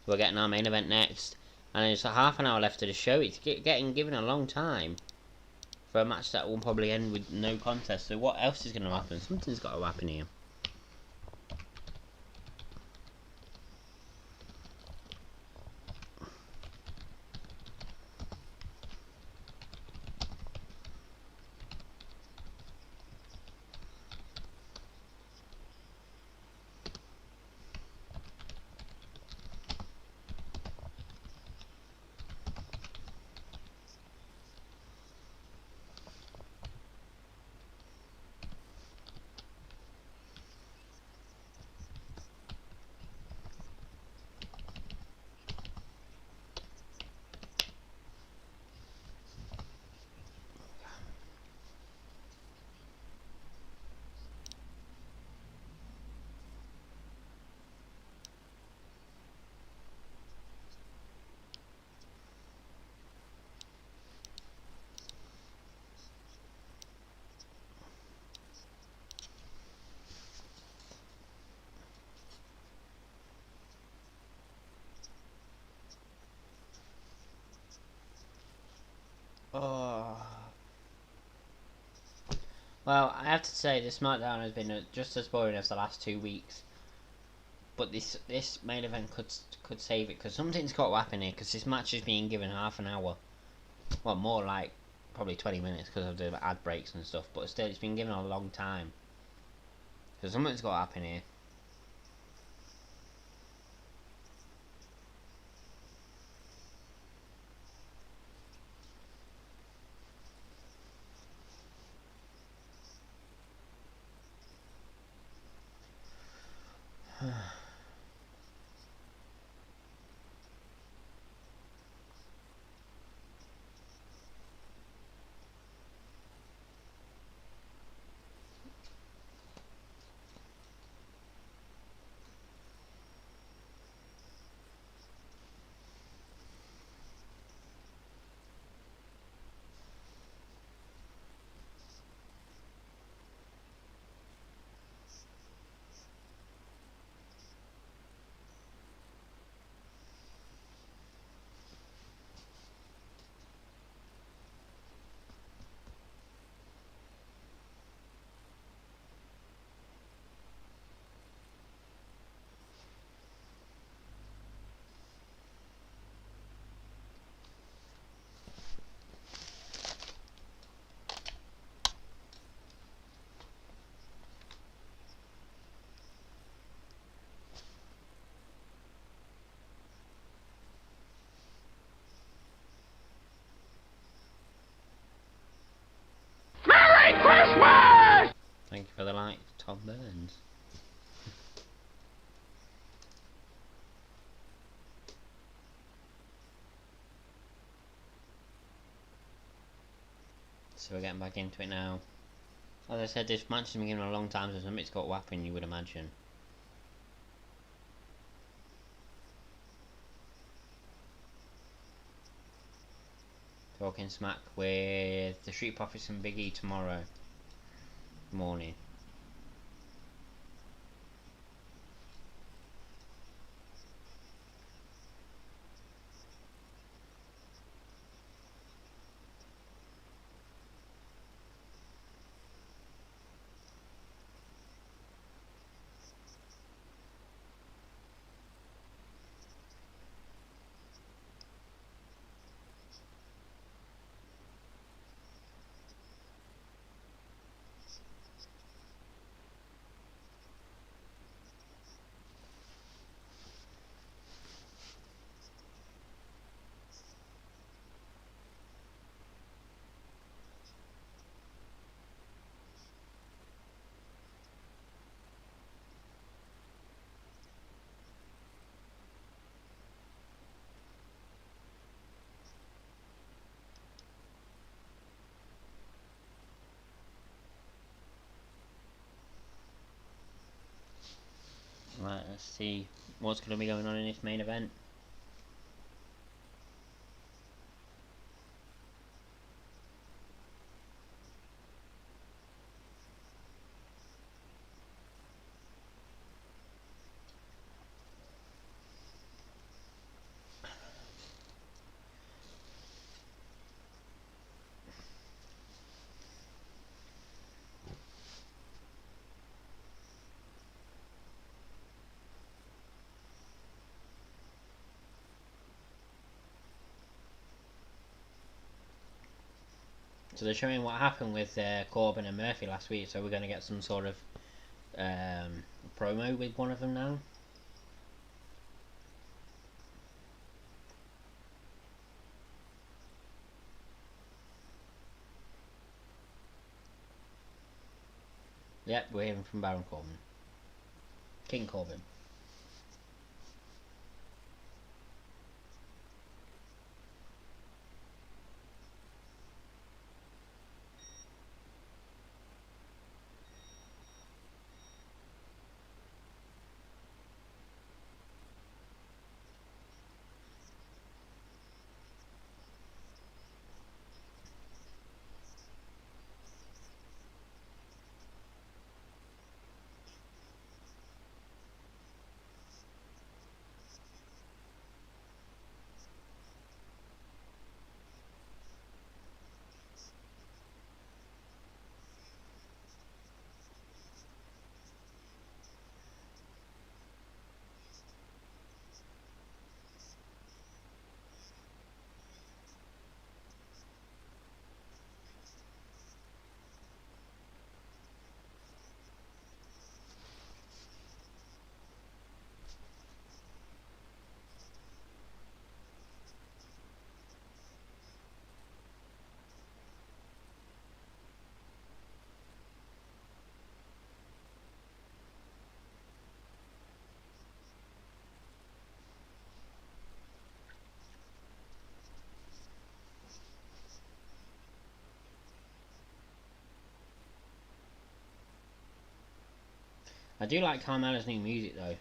We're getting our main event next, and there's a half an hour left of the show. It's getting given a long time for a match that will probably end with no contest. So what else is going to happen? Something's got to happen here. Oh. Well, I have to say this SmackDown has been just as boring as the last 2 weeks. But this main event could save it, because something's got to happen here. Because this match is being given half an hour, well, more like probably 20 minutes because of the ad breaks and stuff. But still, it's been given a long time. So something's got to happen here. Merry Christmas! Thank you for the like, Tom Burns. So we're getting back into it now. As I said, this match has been given a long time, so something's got to happen, you would imagine. Talking smack with the Street Profits and Big E tomorrow morning. Right, let's see what's going to be going on in this main event. So they're showing what happened with Corbin and Murphy last week, so we're going to get some sort of promo with one of them now. Yep, we're hearing from Baron Corbin. King Corbin. I do like Carmella's new music though.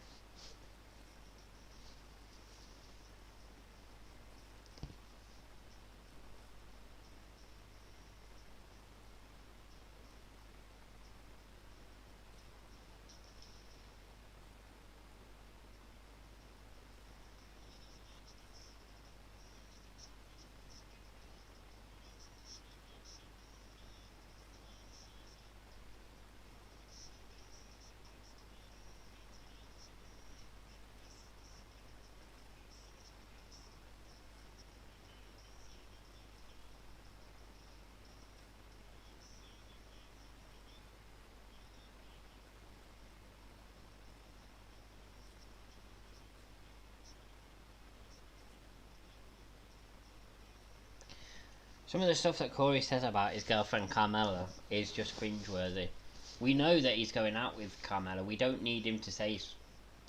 Some of the stuff that Corey says about his girlfriend Carmella is just cringeworthy. We know that he's going out with Carmella. We don't need him to say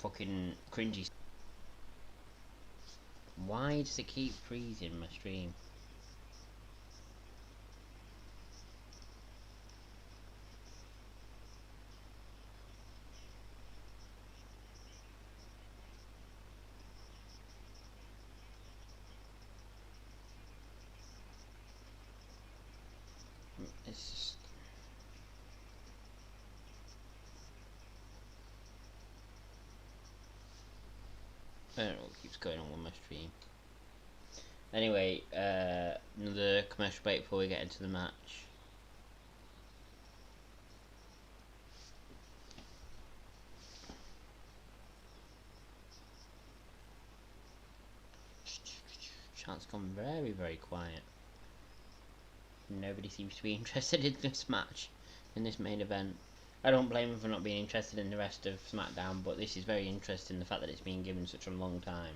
fucking cringy. Why does it keep freezing my stream? It's just... I don't know what keeps going on with my stream. Anyway, another commercial break before we get into the match. Chat's gone very, very quiet. Nobody seems to be interested in this match, in this main event. I don't blame them for not being interested in the rest of Smackdown, but this is very interesting, the fact that it's been given such a long time.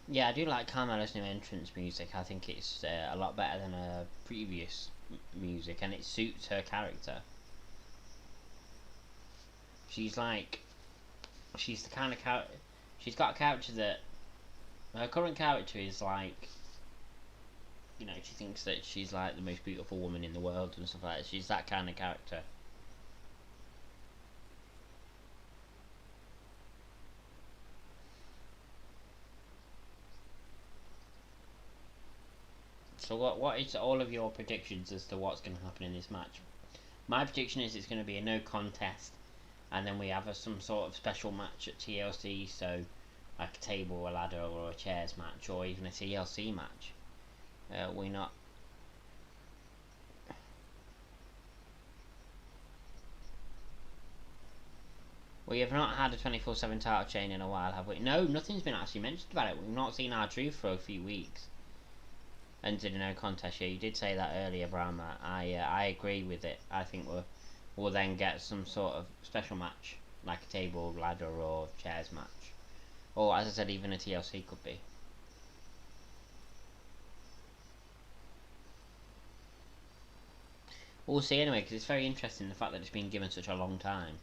Yeah, I do like Carmella's new entrance music. I think it's a lot better than her previous music, and it suits her character. She's like, she's the kind of character. She's got a character that her current character is like, she thinks that she's like the most beautiful woman in the world and stuff like that. She's that kind of character. So what is all of your predictions as to what's going to happen in this match? My prediction is it's going to be a no contest, and then we have some sort of special match at TLC. So like a table, a ladder, or a chairs match, or even a TLC match. We're not. We have not had a 24/7 title chain in a while, have we? No, nothing's been actually mentioned about it. We've not seen R-Truth for a few weeks. And did a no contest. Yeah, you did say that earlier, Brahma. I agree with it. I think we'll then get some sort of special match, like a table, ladder, or chairs match, or as I said, even a TLC could be. We'll see anyway, because it's very interesting the fact that it's been given such a long time.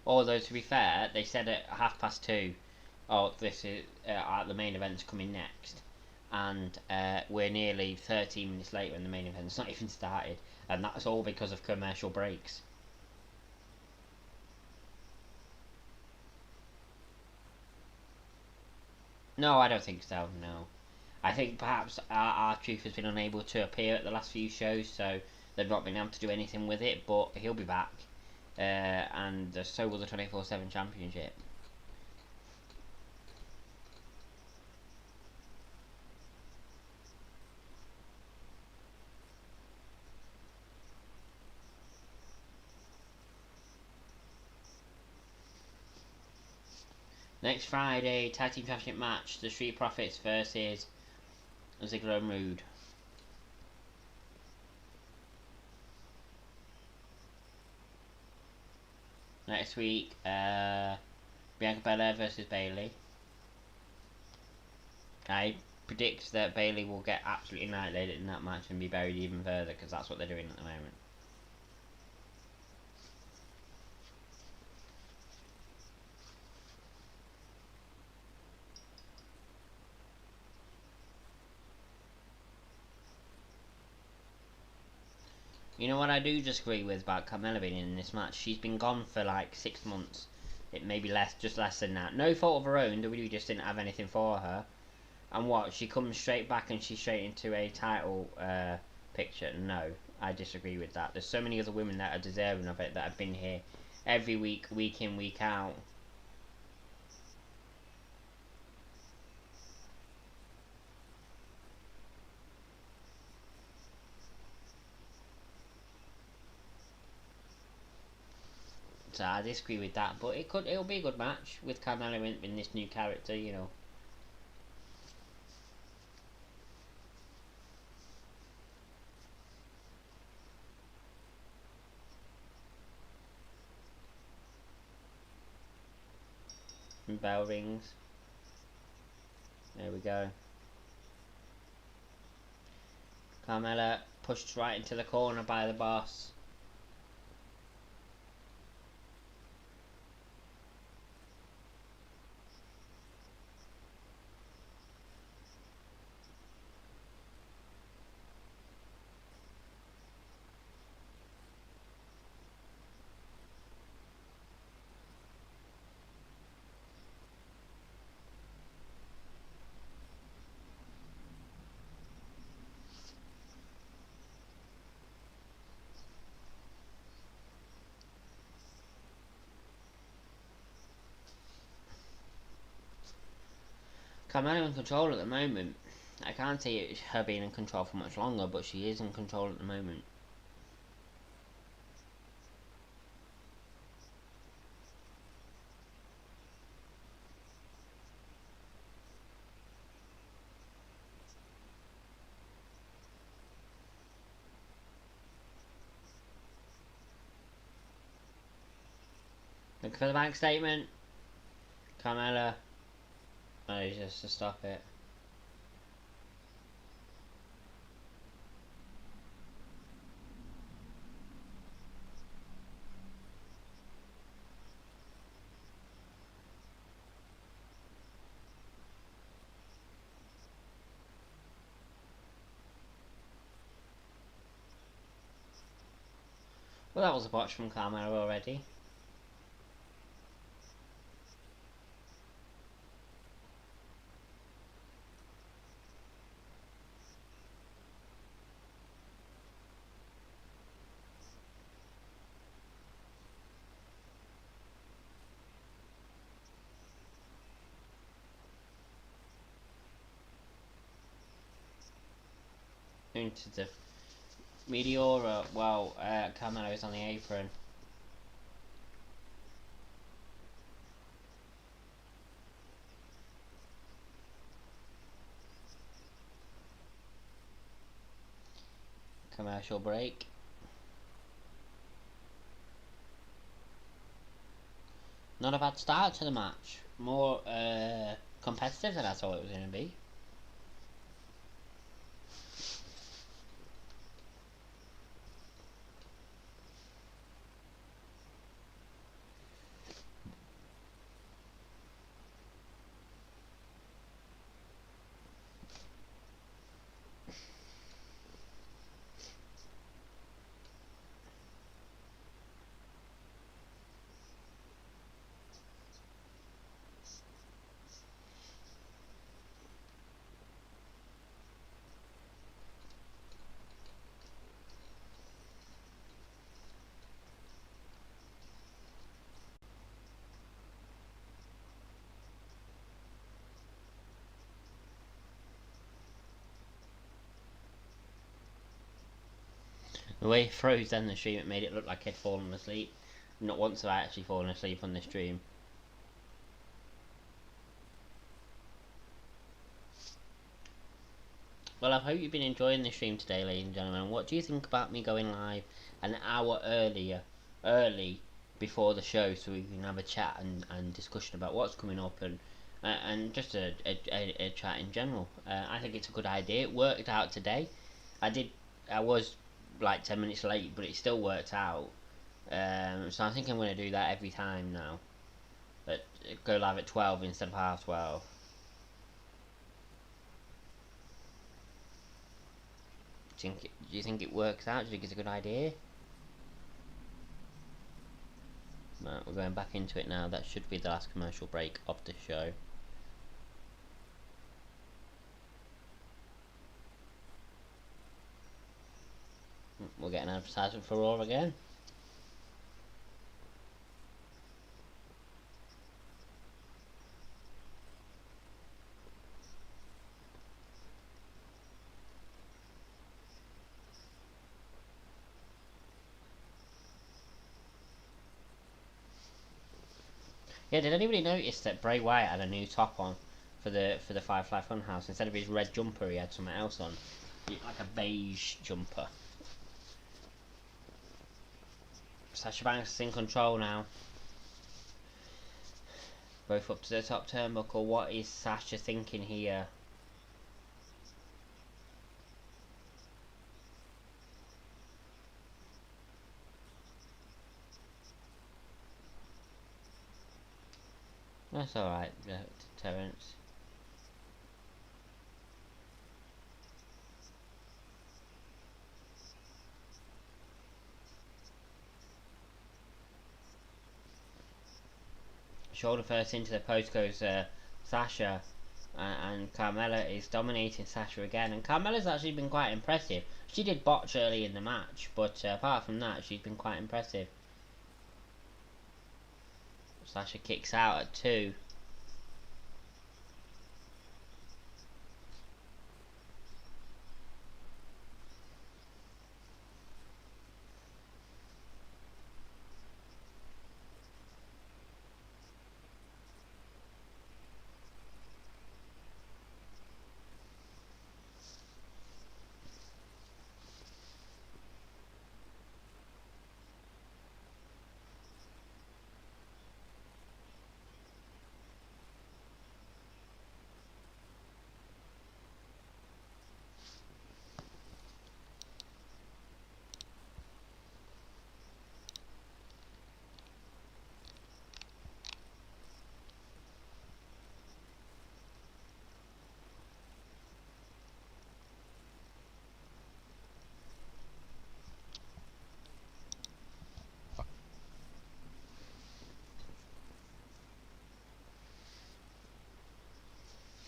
Although to be fair, they said at 2:30, oh, this is the main event's coming next, and we're nearly 13 minutes late when the main event's not even started, and that's all because of commercial breaks. No, I don't think so. No, I think perhaps our Truth has been unable to appear at the last few shows, so they've not been able to do anything with it. But he'll be back, and so will the 24/7 Championship. Next Friday, Tag Team Championship match: the Street Profits versus Ziggler and Rude. Next week, Bianca Belair versus Bayley. I predict that Bayley will get absolutely annihilated in that match and be buried even further, because that's what they're doing at the moment. You know what I do disagree with about Carmella being in this match? She's been gone for like 6 months. It may be just less than that. No fault of her own. WWE just didn't have anything for her. And what? She comes straight back and she's straight into a title picture? No, I disagree with that. There's so many other women that are deserving of it that have been here every week, week in, week out. So I disagree with that, but it'll be a good match with Carmella in this new character. And bell rings. There we go. Carmella pushed right into the corner by the boss. Carmella in control at the moment. I can't see her being in control for much longer, but she is in control at the moment. Look for the bank statement. Carmella. Oh, just to stop it. Well, that was a botch from Carmella already. Into the Meteora. Well, Carmella is on the apron. Commercial break. Not a bad start to the match. More competitive than I thought it was going to be. The way he froze down the stream, it made it look like he'd fallen asleep. Not once have I actually fallen asleep on this stream. Well, I hope you've been enjoying the stream today, ladies and gentlemen. What do you think about me going live an hour early before the show, so we can have a chat and discussion about what's coming up and just a chat in general? I think it's a good idea. It worked out today. I was like 10 minutes late, but it still worked out. So I think I'm going to do that every time now. But go live at 12 instead of half 12. Do you think it works out? Do you think it's a good idea? Right, we're going back into it now. That should be the last commercial break of the show. We'll get an advertisement for Raw again. Yeah, did anybody notice that Bray Wyatt had a new top on for the Firefly Funhouse? Instead of his red jumper, he had something else on, like a beige jumper. Sasha Banks is in control now. Both up to the top turnbuckle. What is Sasha thinking here? That's alright, Terence. Shoulder first into the post goes Sasha, and Carmella is dominating Sasha again. And Carmella's actually been quite impressive. She did botch early in the match, but apart from that, she's been quite impressive. Sasha kicks out at 2.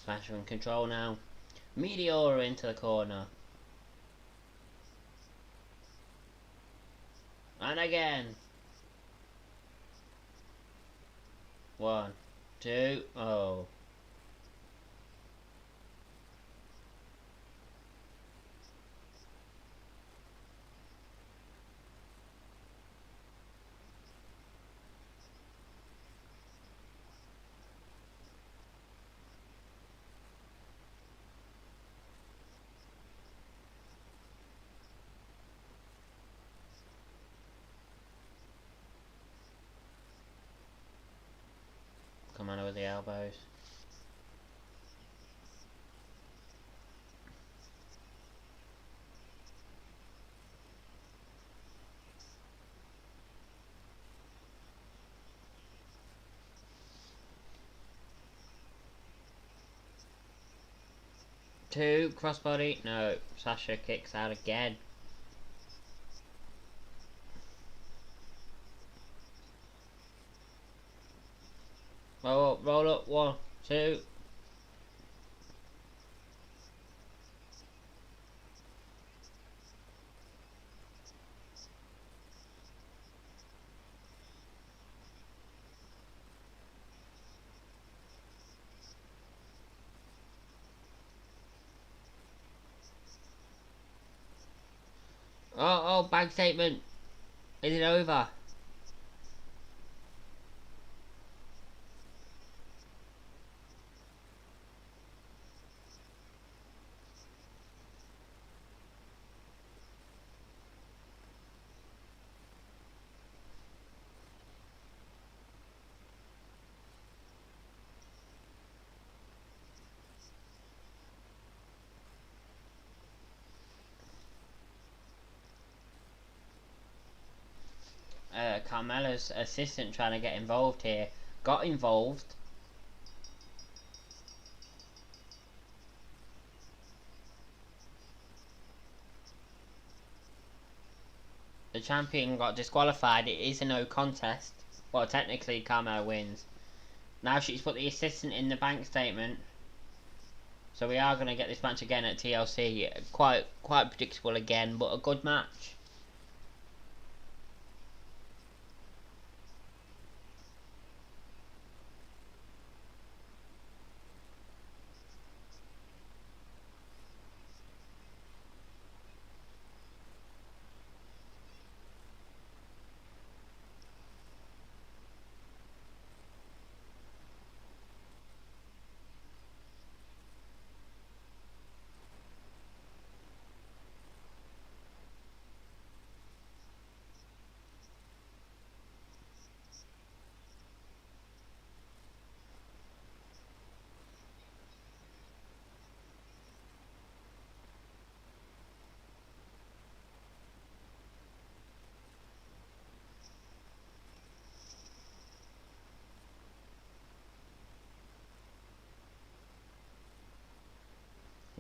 Smasher in control now. Meteor into the corner. And again. 1, 2, oh. Come on with the elbows. Two, crossbody, no. Sasha kicks out again. Roll up, 1, 2. Oh, bag statement. Is it over? Carmella's assistant trying to get involved here. Got involved. The champion got disqualified. It is a no contest. Well, technically Carmella wins. Now she's put the assistant in the bank statement. So we are going to get this match again at TLC. Quite predictable again, but a good match.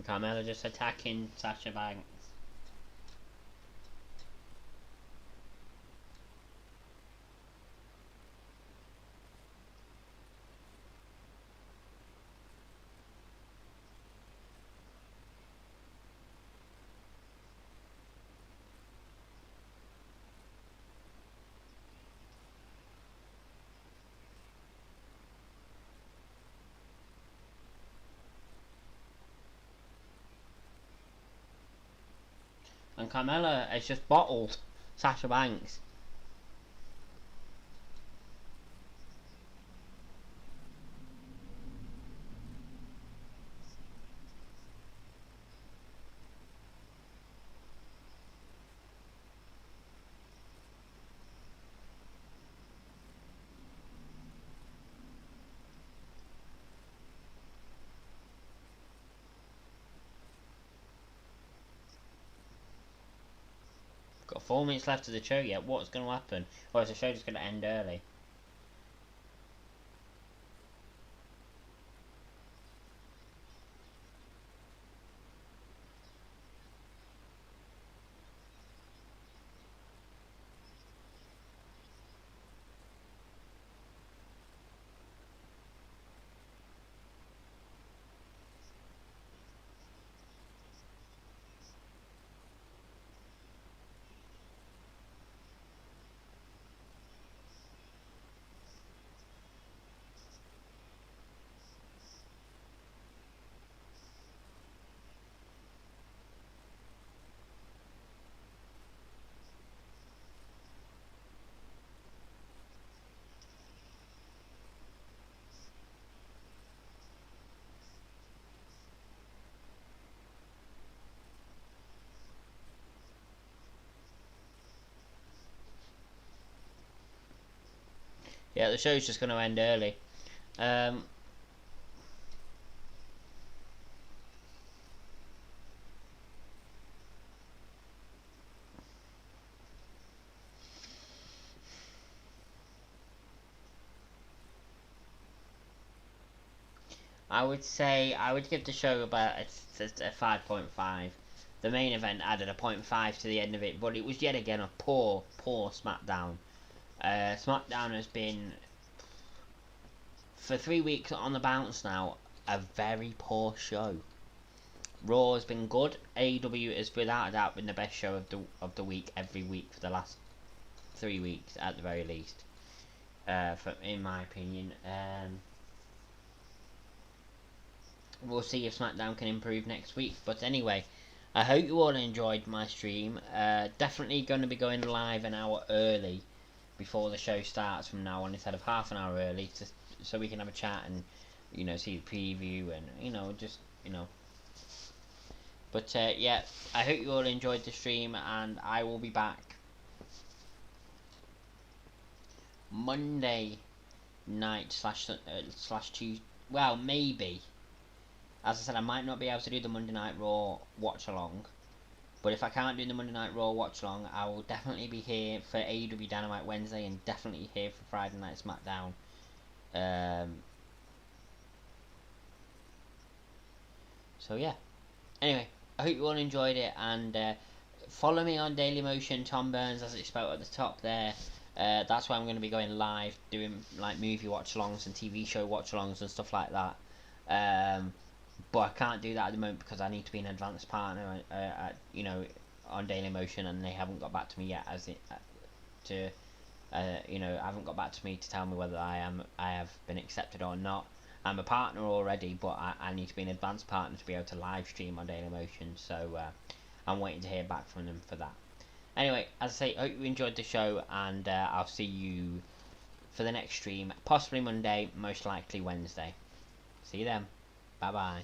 Carmella just attacking Sasha Banks. And Carmella has just bottled Sasha Banks. Got 4 minutes left of the show yet. What's going to happen? Or is the show just going to end early? Yeah, the show's just going to end early. I would say I would give the show about a 5.5. The main event added a 0.5 to the end of it, but it was yet again a poor Smackdown. Smackdown has been, for 3 weeks on the bounce now, a very poor show. Raw has been good. AEW has without a doubt been the best show of the week every week for the last 3 weeks at the very least. In my opinion, we'll see if SmackDown can improve next week. But anyway, I hope you all enjoyed my stream. Definitely going to be going live an hour early before the show starts from now on, instead of half an hour early, so we can have a chat and see the preview and just. But yeah, I hope you all enjoyed the stream, and I will be back Monday night slash Tuesday. Well, maybe. As I said, I might not be able to do the Monday Night Raw watch along, but if I can't do the Monday Night Raw watch along, I will definitely be here for AEW Dynamite Wednesday, and definitely here for Friday Night SmackDown. So yeah. Anyway, I hope you all enjoyed it, and follow me on Daily Motion, Tom Burns, as it's spelled at the top there. That's why I'm going to be going live, doing like movie watch-alongs and TV show watch-alongs and stuff like that. But I can't do that at the moment because I need to be an advanced partner, on Daily Motion, and they haven't got back to me yet haven't got back to me to tell me whether I have been accepted or not. I'm a partner already, but I need to be an advanced partner to be able to live stream on Daily Motion, so I'm waiting to hear back from them for that. Anyway, as I say, I hope you enjoyed the show, and I'll see you for the next stream, possibly Monday, most likely Wednesday. See you then. Bye bye.